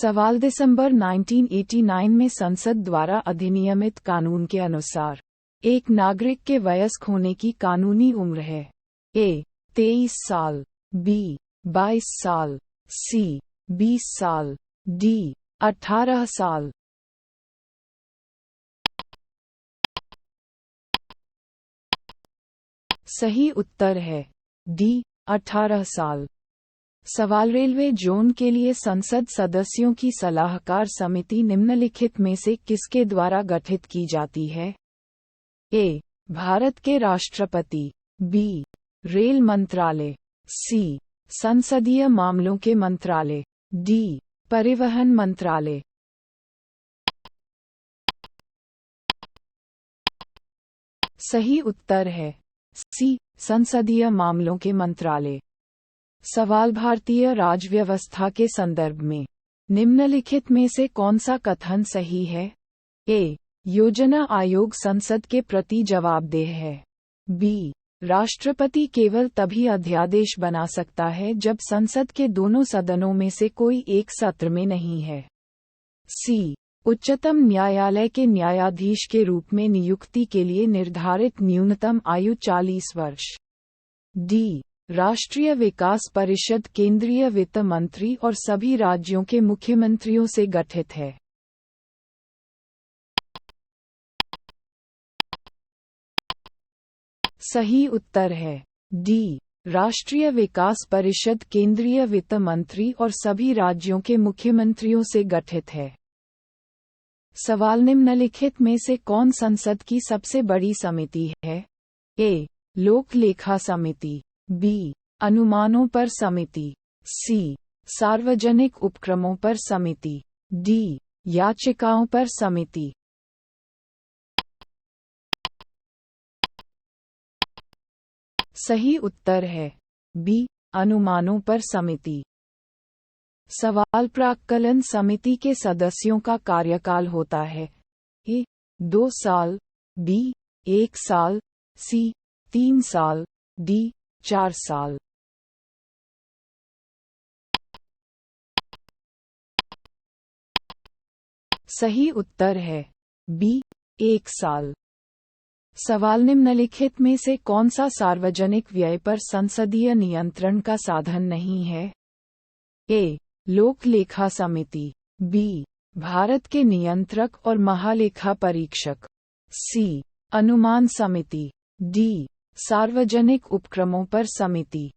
सवाल, दिसंबर 1989 में संसद द्वारा अधिनियमित कानून के अनुसार एक नागरिक के वयस्क होने की कानूनी उम्र है। ए। 23 साल। बी। 22 साल। सी। 20 साल। डी। 18 साल। सही उत्तर है डी। 18 साल। सवाल, रेलवे जोन के लिए संसद सदस्यों की सलाहकार समिति निम्नलिखित में से किसके द्वारा गठित की जाती है? ए। भारत के राष्ट्रपति। बी। रेल मंत्रालय। सी। संसदीय मामलों के मंत्रालय। डी। परिवहन मंत्रालय। सही उत्तर है सी। संसदीय मामलों के मंत्रालय। सवाल, भारतीय राजव्यवस्था के संदर्भ में निम्नलिखित में से कौन सा कथन सही है? ए। योजना आयोग संसद के प्रति जवाबदेह है। बी। राष्ट्रपति केवल तभी अध्यादेश बना सकता है जब संसद के दोनों सदनों में से कोई एक सत्र में नहीं है। सी। उच्चतम न्यायालय के न्यायाधीश के रूप में नियुक्ति के लिए निर्धारित न्यूनतम आयु 40 वर्ष। डी। राष्ट्रीय विकास परिषद केंद्रीय वित्त मंत्री और सभी राज्यों के मुख्यमंत्रियों से गठित है। सही उत्तर है डी। राष्ट्रीय विकास परिषद केंद्रीय वित्त मंत्री और सभी राज्यों के मुख्यमंत्रियों से गठित है। सवाल निम्नलिखित में से कौन संसद की सबसे बड़ी समिति है? ए। लोक लेखा समिति, बी। अनुमानों पर समिति, सी। सार्वजनिक उपक्रमों पर समिति, डी। याचिकाओं पर समिति। सही उत्तर है बी। अनुमानों पर समिति। सवाल प्राक्कलन समिति के सदस्यों का कार्यकाल होता है। ए। 2 साल, बी। 1 साल, सी। 3 साल, डी। 4 साल। सही उत्तर है बी। 1 साल। सवाल निम्नलिखित में से कौन सा सार्वजनिक व्यय पर संसदीय नियंत्रण का साधन नहीं है? ए। लोक लेखा समिति, बी। भारत के नियंत्रक और महालेखा परीक्षक, सी। अनुमान समिति, डी। सार्वजनिक उपक्रमों पर समिति।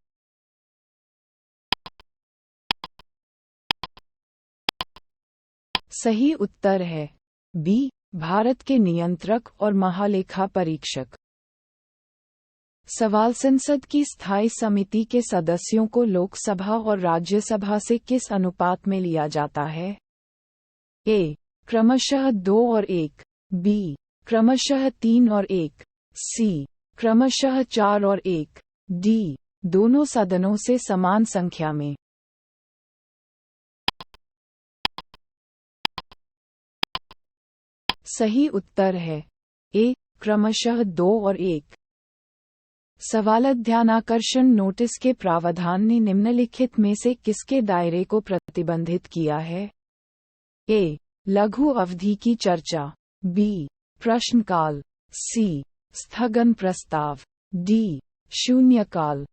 सही उत्तर है बी। भारत के नियंत्रक और महालेखा परीक्षक। सवाल संसद की स्थायी समिति के सदस्यों को लोकसभा और राज्यसभा से किस अनुपात में लिया जाता है? ए। क्रमशः 2 और 1, बी। क्रमशः 3 और 1, सी। क्रमशः 4 और 1, डी। दोनों सदनों से समान संख्या में। सही उत्तर है ए। क्रमशः 2 और 1। सवाल ध्यानाकर्षण नोटिस के प्रावधान ने निम्नलिखित में से किसके दायरे को प्रतिबंधित किया है? ए। लघु अवधि की चर्चा, बी। प्रश्नकाल, सी। स्थगन प्रस्ताव, डी। शून्यकाल।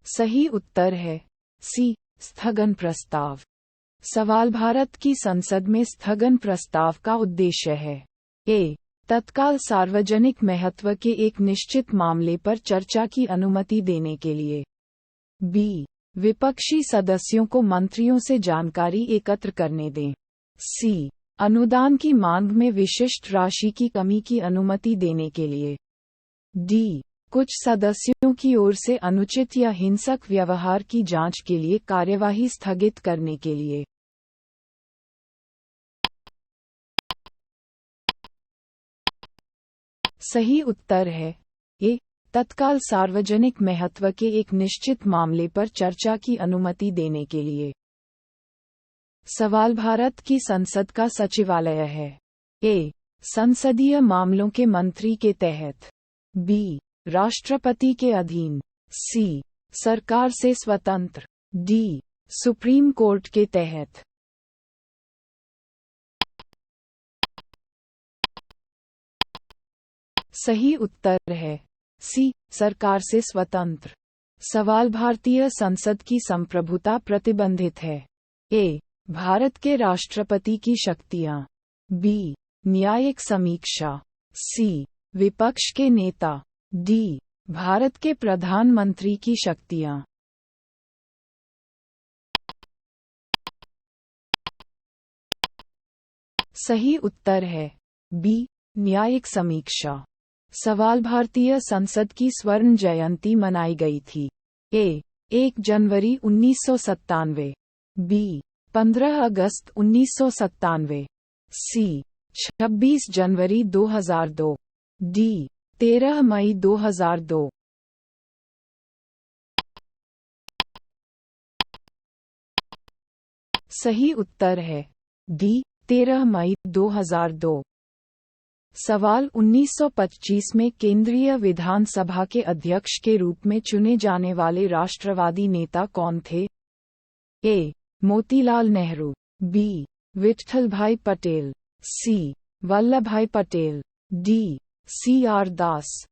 सही उत्तर है सी। स्थगन प्रस्ताव। सवाल भारत की संसद में स्थगन प्रस्ताव का उद्देश्य है। ए। तत्काल सार्वजनिक महत्व के एक निश्चित मामले पर चर्चा की अनुमति देने के लिए, बी। विपक्षी सदस्यों को मंत्रियों से जानकारी एकत्र करने दें, सी। अनुदान की मांग में विशिष्ट राशि की कमी की अनुमति देने के लिए, डी। कुछ सदस्यों की ओर से अनुचित या हिंसक व्यवहार की जांच के लिए कार्यवाही स्थगित करने के लिए। सही उत्तर है ए। तत्काल सार्वजनिक महत्व के एक निश्चित मामले पर चर्चा की अनुमति देने के लिए। सवाल भारत की संसद का सचिवालय है। ए। संसदीय मामलों के मंत्री के तहत, बी। राष्ट्रपति के अधीन, सी। सरकार से स्वतंत्र, डी। सुप्रीम कोर्ट के तहत। सही उत्तर है सी। सरकार से स्वतंत्र। सवाल भारतीय संसद की संप्रभुता प्रतिबंधित है। ए। भारत के राष्ट्रपति की शक्तियां, बी। न्यायिक समीक्षा, सी। विपक्ष के नेता, डी। भारत के प्रधानमंत्री की शक्तियां। सही उत्तर है बी। न्यायिक समीक्षा। सवाल भारतीय संसद की स्वर्ण जयंती मनाई गई थी। ए। 1 जनवरी 1997, बी। 15 अगस्त 1997, सी। 26 जनवरी 2002, डी। 13 मई 2002। सही उत्तर है डी। 13 मई 2002। सवाल 1925 में केंद्रीय विधानसभा के अध्यक्ष के रूप में चुने जाने वाले राष्ट्रवादी नेता कौन थे? ए. मोतीलाल नेहरू, बी. विट्ठलभाई पटेल, सी. वल्लभभाई पटेल, डी. सी.आर. दास।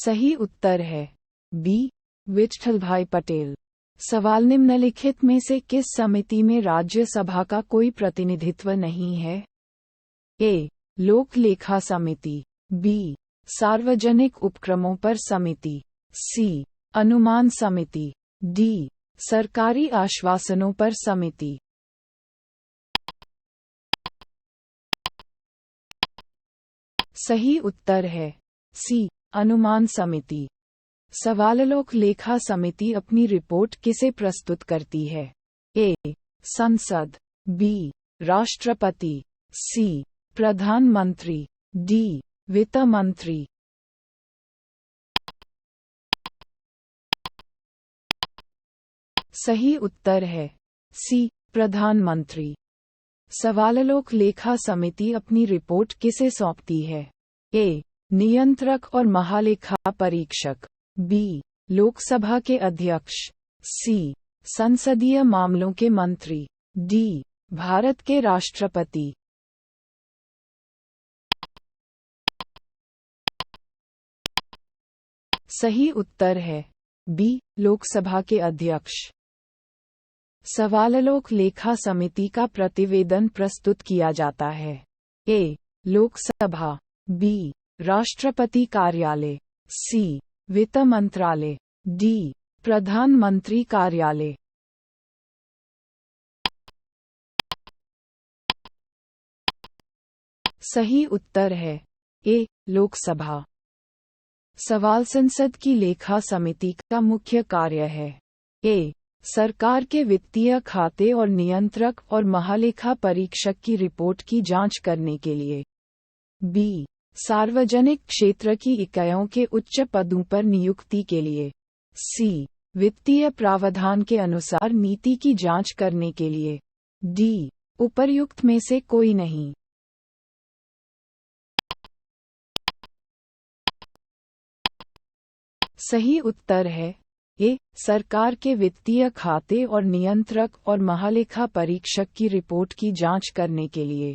सही उत्तर है बी. विट्ठलभाई पटेल। सवाल निम्नलिखित में से किस समिति में राज्यसभा का कोई प्रतिनिधित्व नहीं है? ए. लोक लेखा समिति, बी. सार्वजनिक उपक्रमों पर समिति, सी. अनुमान समिति, डी. सरकारी आश्वासनों पर समिति। सही उत्तर है सी. अनुमान समिति। सवाल लोक लेखा समिति अपनी रिपोर्ट किसे प्रस्तुत करती है? ए. संसद, बी. राष्ट्रपति, सी. प्रधानमंत्री, डी. वित्त मंत्री। सही उत्तर है सी. प्रधानमंत्री। सवाल लोक लेखा समिति अपनी रिपोर्ट किसे सौंपती है? ए. नियंत्रक और महालेखा परीक्षक, बी. लोकसभा के अध्यक्ष, सी. संसदीय मामलों के मंत्री, डी. भारत के राष्ट्रपति। सही उत्तर है बी. लोकसभा के अध्यक्ष। सवाल लोक लेखा समिति का प्रतिवेदन प्रस्तुत किया जाता है? ए. लोकसभा, बी. राष्ट्रपति कार्यालय, सी. वित्त मंत्रालय, डी. प्रधानमंत्री कार्यालय। सही उत्तर है ए. लोकसभा। सवाल संसद की लेखा समिति का मुख्य कार्य है? ए. सरकार के वित्तीय खाते और नियंत्रक और महालेखा परीक्षक की रिपोर्ट की जांच करने के लिए, बी. सार्वजनिक क्षेत्र की इकाइयों के उच्च पदों पर नियुक्ति के लिए, सी. वित्तीय प्रावधान के अनुसार नीति की जांच करने के लिए, डी. उपर्युक्त में से कोई नहीं। सही उत्तर है ए. सरकार के वित्तीय खाते और नियंत्रक और महालेखा परीक्षक की रिपोर्ट की जांच करने के लिए।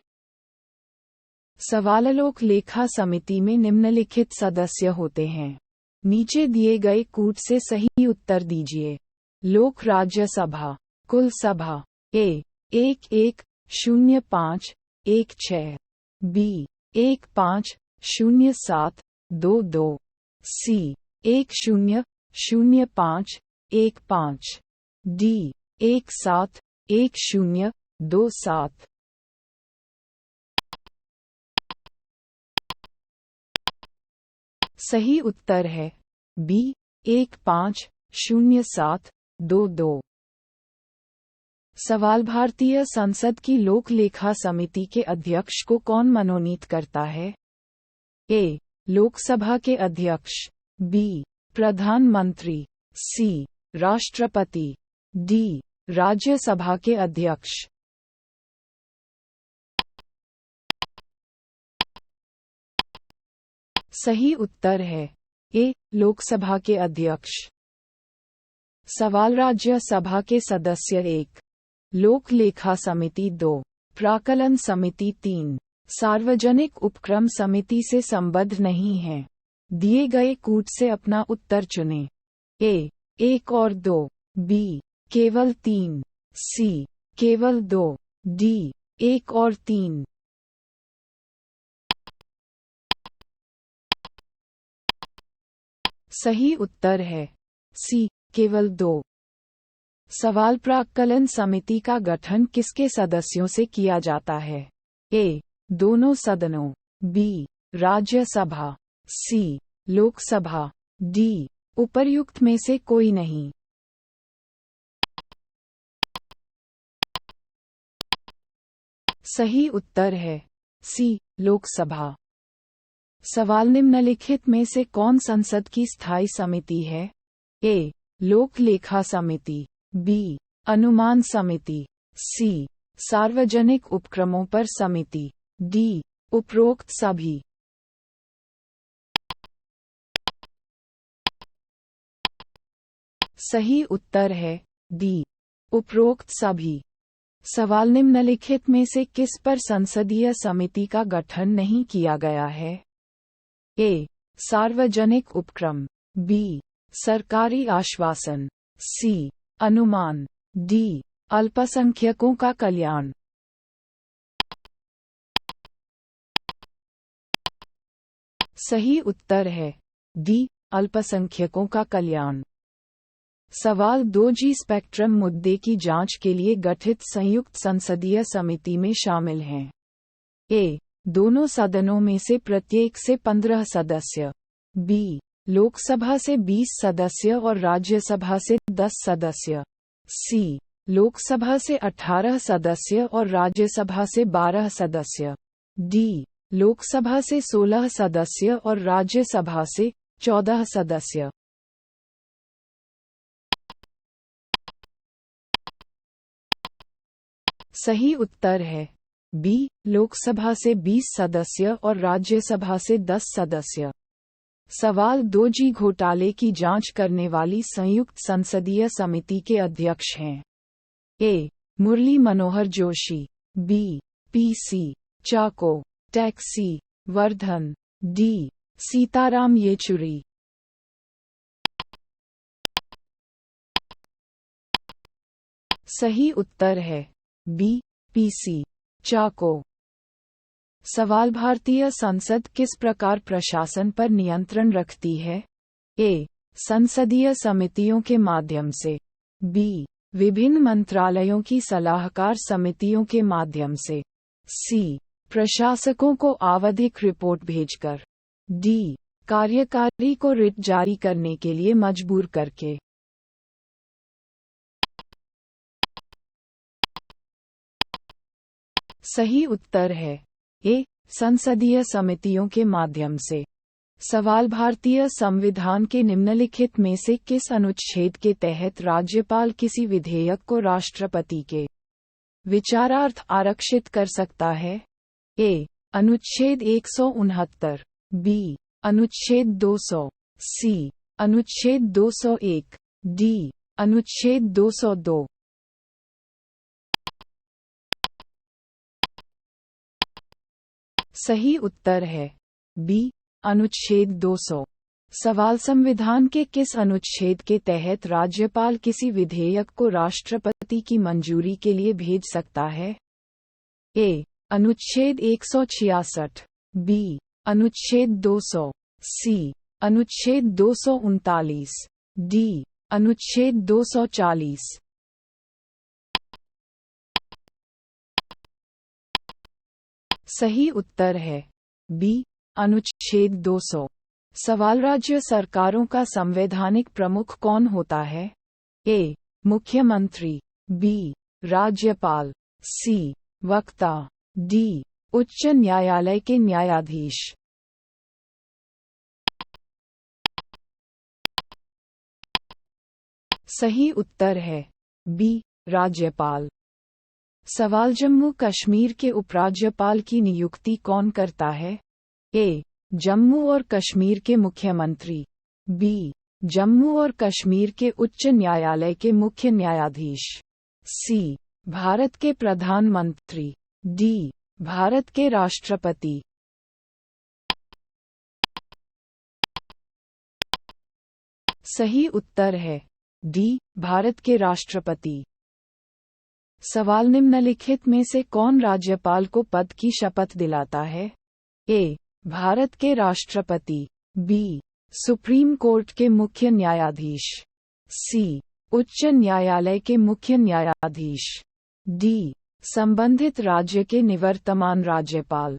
सवाल लोक लेखा समिति में निम्नलिखित सदस्य होते हैं। नीचे दिए गए कूट से सही उत्तर दीजिए। लोक राज्यसभा, कुल सभा, ए. 110516, बी. 150722, सी. 100515, डी. 171027। सही उत्तर है बी. 150722। सवाल भारतीय संसद की लोक लेखा समिति के अध्यक्ष को कौन मनोनीत करता है? ए. लोकसभा के अध्यक्ष, बी. प्रधानमंत्री, सी. राष्ट्रपति, डी. राज्यसभा के अध्यक्ष। सही उत्तर है ए. लोकसभा के अध्यक्ष। सवाल राज्यसभा के सदस्य 1, लोक लेखा समिति 2, प्राक्कलन समिति 3, सार्वजनिक उपक्रम समिति से संबद्ध नहीं हैं। दिए गए कूट से अपना उत्तर चुनें। ए. 1 और 2, बी. केवल 3, सी. केवल 2, डी. 1 और 3। सही उत्तर है सी. केवल 2। सवाल प्राक्कलन समिति का गठन किसके सदस्यों से किया जाता है? ए. दोनों सदनों, बी. राज्यसभा, सी. लोकसभा, डी. उपर्युक्त में से कोई नहीं। सही उत्तर है सी. लोकसभा। सवाल निम्नलिखित में से कौन संसद की स्थायी समिति है? ए. लोक लेखा समिति, बी. अनुमान समिति, सी सार्वजनिक उपक्रमों पर समिति, डी उपरोक्त सभी। सही उत्तर है डी उपरोक्त सभी। सवाल निम्नलिखित में से किस पर संसदीय समिति का गठन नहीं किया गया है? ए सार्वजनिक उपक्रम, बी सरकारी आश्वासन, सी अनुमान, डी अल्पसंख्यकों का कल्याण। सही उत्तर है डी अल्पसंख्यकों का कल्याण। सवाल 2G स्पेक्ट्रम मुद्दे की जांच के लिए गठित संयुक्त संसदीय समिति में शामिल हैं। ए दोनों सदनों में से प्रत्येक से 15 सदस्य, बी लोकसभा से 20 सदस्य और राज्यसभा से 10 सदस्य, सी लोकसभा से 18 सदस्य और राज्यसभा से 12 सदस्य, डी लोकसभा से 16 सदस्य और राज्यसभा से 14 सदस्य। सही उत्तर है बी लोकसभा से 20 सदस्य और राज्यसभा से 10 सदस्य। सवाल 2G घोटाले की जांच करने वाली संयुक्त संसदीय समिति के अध्यक्ष हैं। ए मुरली मनोहर जोशी, बी PC चाको टैक्सी वर्धन, डी सीताराम येचुरी। सही उत्तर है बी PC चाको। सवाल भारतीय संसद किस प्रकार प्रशासन पर नियंत्रण रखती है? ए संसदीय समितियों के माध्यम से, बी विभिन्न मंत्रालयों की सलाहकार समितियों के माध्यम से, सी प्रशासकों को आवधिक रिपोर्ट भेजकर, डी कार्यकारी को रिट जारी करने के लिए मजबूर करके। सही उत्तर है ए संसदीय समितियों के माध्यम से। सवाल भारतीय संविधान के निम्नलिखित में से किस अनुच्छेद के तहत राज्यपाल किसी विधेयक को राष्ट्रपति के विचारार्थ आरक्षित कर सकता है? ए अनुच्छेद 169, बी अनुच्छेद 200, सी अनुच्छेद 201, डी अनुच्छेद 202। सही उत्तर है बी अनुच्छेद 200। सवाल संविधान के किस अनुच्छेद के तहत राज्यपाल किसी विधेयक को राष्ट्रपति की मंजूरी के लिए भेज सकता है? ए अनुच्छेद 166, बी अनुच्छेद 200, सी अनुच्छेद 239, डी अनुच्छेद 240। सही उत्तर है बी अनुच्छेद 200। सवाल राज्य सरकारों का संवैधानिक प्रमुख कौन होता है? ए मुख्यमंत्री, बी राज्यपाल, सी वक्ता, डी उच्च न्यायालय के न्यायाधीश। सही उत्तर है बी राज्यपाल। सवाल जम्मू कश्मीर के उपराज्यपाल की नियुक्ति कौन करता है? ए जम्मू और कश्मीर के मुख्यमंत्री, बी जम्मू और कश्मीर के उच्च न्यायालय के मुख्य न्यायाधीश, सी भारत के प्रधानमंत्री, डी भारत के राष्ट्रपति। सही उत्तर है डी भारत के राष्ट्रपति। सवाल निम्नलिखित में से कौन राज्यपाल को पद की शपथ दिलाता है? ए भारत के राष्ट्रपति, बी सुप्रीम कोर्ट के मुख्य न्यायाधीश, सी उच्च न्यायालय के मुख्य न्यायाधीश, डी संबंधित राज्य के निवर्तमान राज्यपाल।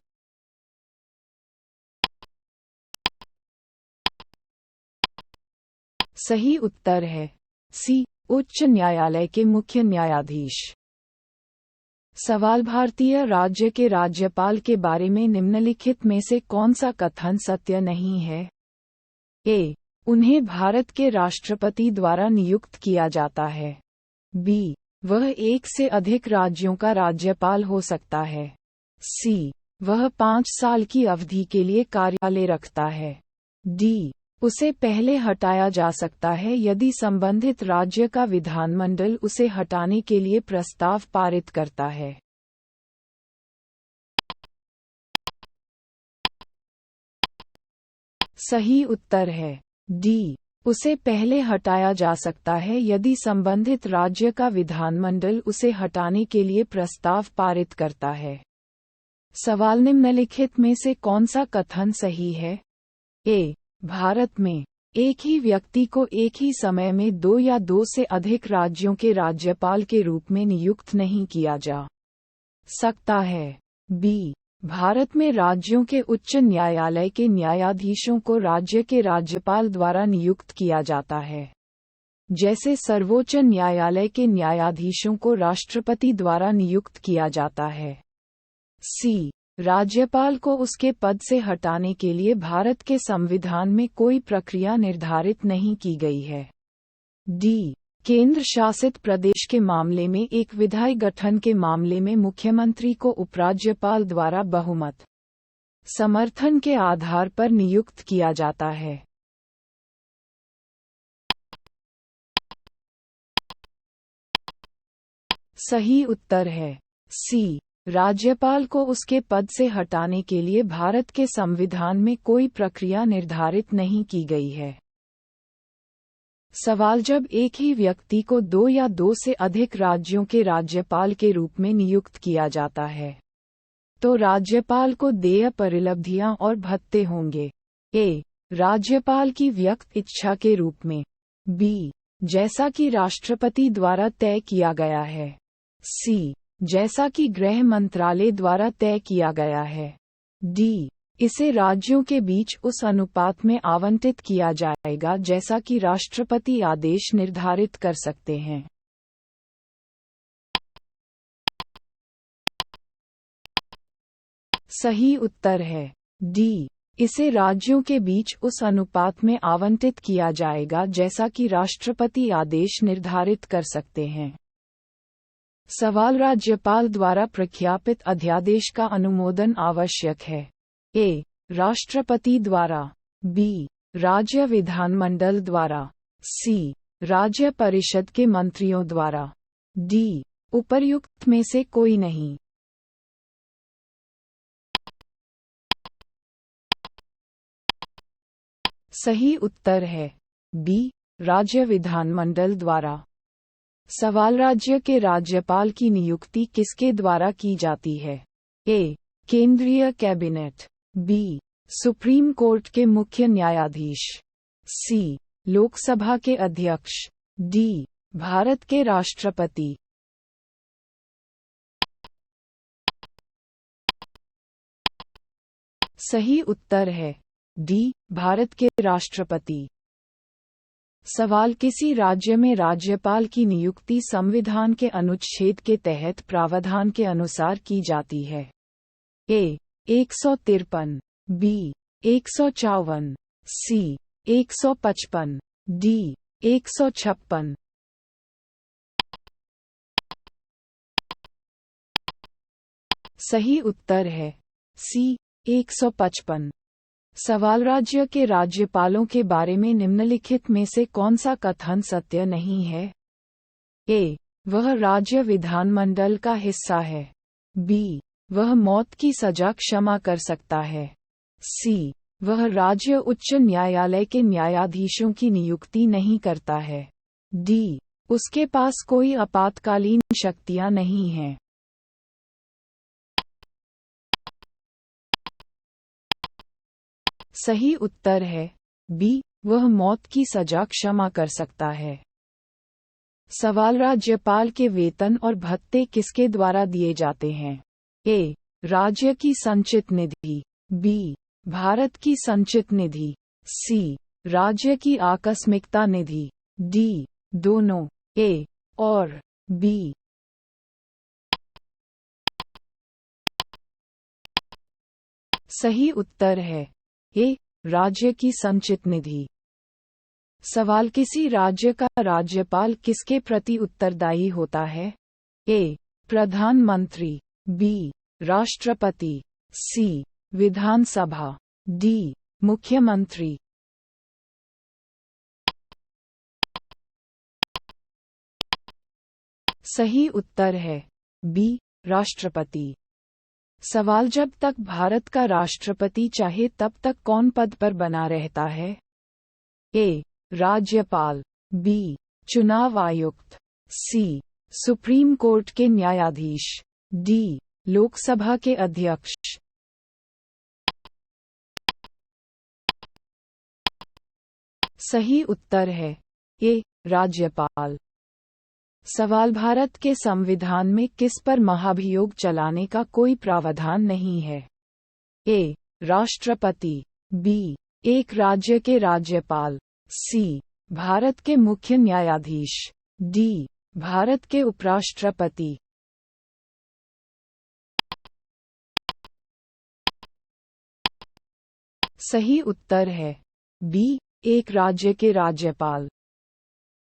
सही उत्तर है सी उच्च न्यायालय के मुख्य न्यायाधीश। सवाल भारतीय राज्य के राज्यपाल के बारे में निम्नलिखित में से कौन सा कथन सत्य नहीं है? ए उन्हें भारत के राष्ट्रपति द्वारा नियुक्त किया जाता है, बी वह एक से अधिक राज्यों का राज्यपाल हो सकता है। सी, वह 5 साल की अवधि के लिए कार्यालय रखता है। डी, उसे पहले हटाया जा सकता है यदि संबंधित राज्य का विधानमंडल उसे हटाने के लिए प्रस्ताव पारित करता है। सही उत्तर है डी, उसे पहले हटाया जा सकता है यदि संबंधित राज्य का विधानमंडल उसे हटाने के लिए प्रस्ताव पारित करता है। सवाल निम्नलिखित में से कौन सा कथन सही है? ए, भारत में एक ही व्यक्ति को एक ही समय में 2 या 2 से अधिक राज्यों के राज्यपाल के रूप में नियुक्त नहीं किया जा सकता है। बी, भारत में राज्यों के उच्च न्यायालय के न्यायाधीशों को राज्य के राज्यपाल द्वारा नियुक्त किया जाता है, जैसे सर्वोच्च न्यायालय के न्यायाधीशों को राष्ट्रपति द्वारा नियुक्त किया जाता है। सी, राज्यपाल को उसके पद से हटाने के लिए भारत के संविधान में कोई प्रक्रिया निर्धारित नहीं की गई है। डी, केंद्र शासित प्रदेश के मामले में एक विधायी गठन के मामले में मुख्यमंत्री को उपराज्यपाल द्वारा बहुमत समर्थन के आधार पर नियुक्त किया जाता है। सही उत्तर है सी, राज्यपाल को उसके पद से हटाने के लिए भारत के संविधान में कोई प्रक्रिया निर्धारित नहीं की गई है। सवाल, जब एक ही व्यक्ति को 2 या 2 से अधिक राज्यों के राज्यपाल के रूप में नियुक्त किया जाता है, तो राज्यपाल को देय परिलब्धियां और भत्ते होंगे। ए, राज्यपाल की व्यक्त इच्छा के रूप में। बी, जैसा कि राष्ट्रपति द्वारा तय किया गया है। सी, जैसा कि गृह मंत्रालय द्वारा तय किया गया है। डी, इसे राज्यों के बीच उस अनुपात में आवंटित किया जाएगा जैसा कि राष्ट्रपति आदेश निर्धारित कर सकते हैं। सही उत्तर है डी, इसे राज्यों के बीच उस अनुपात में आवंटित किया जाएगा जैसा कि राष्ट्रपति आदेश निर्धारित कर सकते हैं। सवाल, राज्यपाल द्वारा प्रख्यापित अध्यादेश का अनुमोदन आवश्यक है। ए, राष्ट्रपति द्वारा। बी, राज्य विधानमंडल द्वारा। सी, राज्य परिषद के मंत्रियों द्वारा। डी, उपर्युक्त में से कोई नहीं। सही उत्तर है बी, राज्य विधानमंडल द्वारा। सवाल, राज्य के राज्यपाल की नियुक्ति किसके द्वारा की जाती है? ए, केंद्रीय कैबिनेट। बी, सुप्रीम कोर्ट के मुख्य न्यायाधीश। सी, लोकसभा के अध्यक्ष। डी, भारत के राष्ट्रपति। सही उत्तर है डी, भारत के राष्ट्रपति। सवाल, किसी राज्य में राज्यपाल की नियुक्ति संविधान के अनुच्छेद के तहत प्रावधान के अनुसार की जाती है। ए, 153। बी, 154। सी, 155। डी, 156। सही उत्तर है सी, 155। सवाल, राज्य के राज्यपालों के बारे में निम्नलिखित में से कौन सा कथन सत्य नहीं है? ए, वह राज्य विधानमंडल का हिस्सा है। बी, वह मौत की सजा क्षमा कर सकता है। सी, वह राज्य उच्च न्यायालय के न्यायाधीशों की नियुक्ति नहीं करता है। डी, उसके पास कोई आपातकालीन शक्तियां नहीं हैं। सही उत्तर है बी, वह मौत की सजा क्षमा कर सकता है। सवाल, राज्यपाल के वेतन और भत्ते किसके द्वारा दिए जाते हैं? ए, राज्य की संचित निधि। बी, भारत की संचित निधि। सी, राज्य की आकस्मिकता निधि। डी, दोनों। ए और बी। सही उत्तर है ए, राज्य की संचित निधि। सवाल, किसी राज्य का राज्यपाल किसके प्रति उत्तरदायी होता है? ए. प्रधानमंत्री, बी. राष्ट्रपति, सी. विधानसभा, डी. मुख्यमंत्री। सही उत्तर है बी. राष्ट्रपति। सवाल, जब तक भारत का राष्ट्रपति चाहे तब तक कौन पद पर बना रहता है? ए. राज्यपाल, बी. चुनाव आयुक्त, सी. सुप्रीम कोर्ट के न्यायाधीश, डी. लोकसभा के अध्यक्ष। सही उत्तर है ए. राज्यपाल। सवाल, भारत के संविधान में किस पर महाभियोग चलाने का कोई प्रावधान नहीं है? ए. राष्ट्रपति, बी. एक राज्य के राज्यपाल, सी. भारत के मुख्य न्यायाधीश, डी. भारत के उपराष्ट्रपति। सही उत्तर है बी. एक राज्य के राज्यपाल।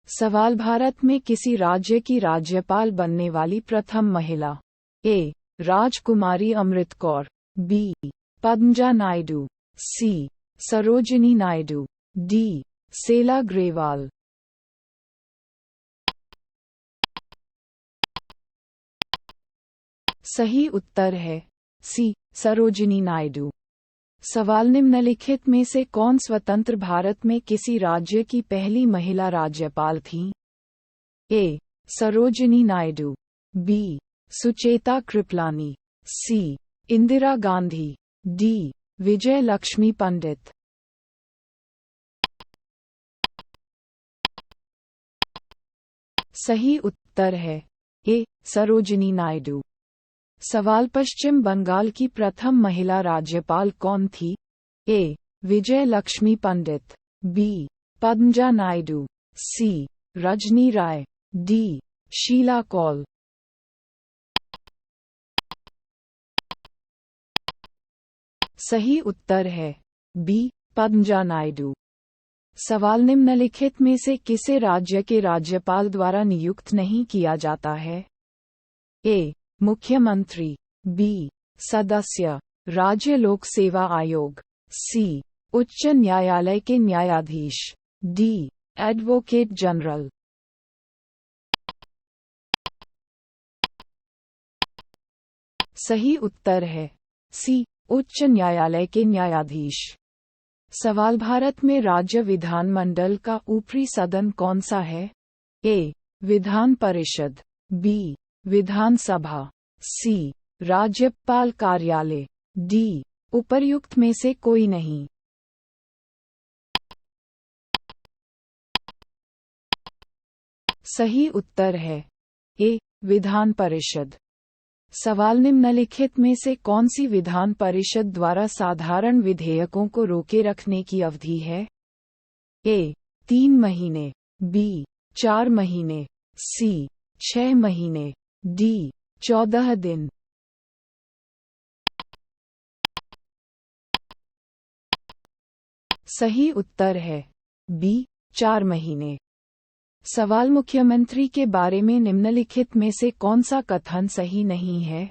सवाल, भारत में किसी राज्य की राज्यपाल बनने वाली प्रथम महिला? ए. राजकुमारी अमृत कौर, बी. पद्मजा नायडू, सी. सरोजिनी नायडू, डी. सेला ग्रेवाल। सही उत्तर है सी. सरोजिनी नायडू। सवाल, निम्नलिखित में से कौन स्वतंत्र भारत में किसी राज्य की पहली महिला राज्यपाल थी? ए. सरोजिनी नायडू, बी. सुचेता कृपलानी, सी. इंदिरा गांधी, डी. विजय लक्ष्मी पंडित। सही उत्तर है ए. सरोजिनी नायडू। सवाल, पश्चिम बंगाल की प्रथम महिला राज्यपाल कौन थी? ए. विजय लक्ष्मी पंडित, बी. पद्मजा नायडू, सी. रजनी राय, डी. शीला कौल। सही उत्तर है बी. पद्मजा नायडू। सवाल, निम्नलिखित में से किसे राज्य के राज्यपाल द्वारा नियुक्त नहीं किया जाता है? ए. मुख्यमंत्री, बी. सदस्य, राज्य लोक सेवा आयोग, सी. उच्च न्यायालय के न्यायाधीश, डी. Advocate general. सही उत्तर है सी. उच्च न्यायालय के न्यायाधीश। सवाल, भारत में राज्य विधानमंडल का ऊपरी सदन कौन सा है? ए. विधान परिषद, बी. विधानसभा, सी. राज्यपाल कार्यालय, डी. उपर्युक्त में से कोई नहीं। सही उत्तर है ए. विधान परिषद। सवाल, निम्नलिखित में से कौन सी विधान परिषद द्वारा साधारण विधेयकों को रोके रखने की अवधि है? ए. 3 महीने, बी. 4 महीने, सी. 6 महीने, डी. 14 दिन। सही उत्तर है बी. 4 महीने। सवाल, मुख्यमंत्री के बारे में निम्नलिखित में से कौन सा कथन सही नहीं है?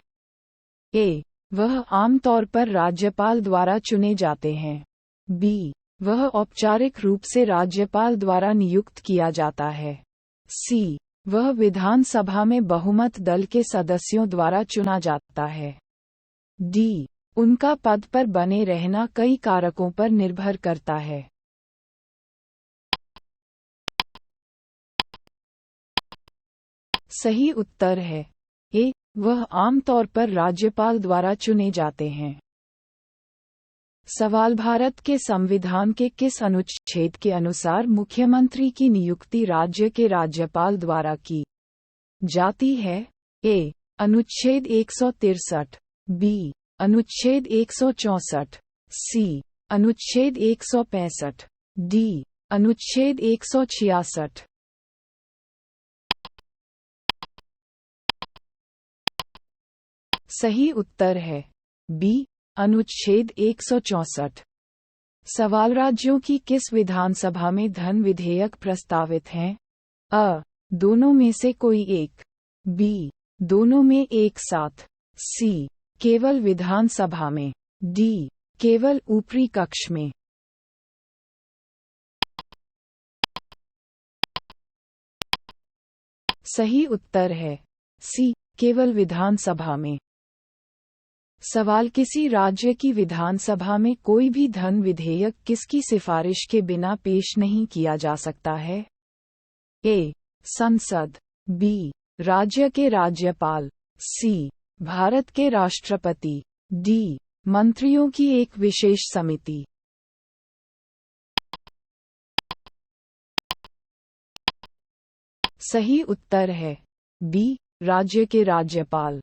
ए. वह आमतौर पर राज्यपाल द्वारा चुने जाते हैं, बी. वह औपचारिक रूप से राज्यपाल द्वारा नियुक्त किया जाता है, सी. वह विधानसभा में बहुमत दल के सदस्यों द्वारा चुना जाता है, डी. उनका पद पर बने रहना कई कारकों पर निर्भर करता है। सही उत्तर है ए. वह आमतौर पर राज्यपाल द्वारा चुने जाते हैं। सवाल, भारत के संविधान के किस अनुच्छेद के अनुसार मुख्यमंत्री की नियुक्ति राज्य के राज्यपाल द्वारा की जाती है? ए. अनुच्छेद 163, बी. अनुच्छेद 164, सी. अनुच्छेद 165, डी. अनुच्छेद 166। सही उत्तर है बी. अनुच्छेद 164। सवाल राज्यों की किस विधानसभा में धन विधेयक प्रस्तावित हैं? अ. दोनों में से कोई एक। बी. दोनों में एक साथ। सी. केवल विधानसभा में। डी. केवल ऊपरी कक्ष में। सही उत्तर है सी. केवल विधानसभा में। सवाल किसी राज्य की विधानसभा में कोई भी धन विधेयक किसकी सिफारिश के बिना पेश नहीं किया जा सकता है? ए. संसद। बी. राज्य के राज्यपाल। सी. भारत के राष्ट्रपति। डी. मंत्रियों की एक विशेष समिति। सही उत्तर है बी. राज्य के राज्यपाल।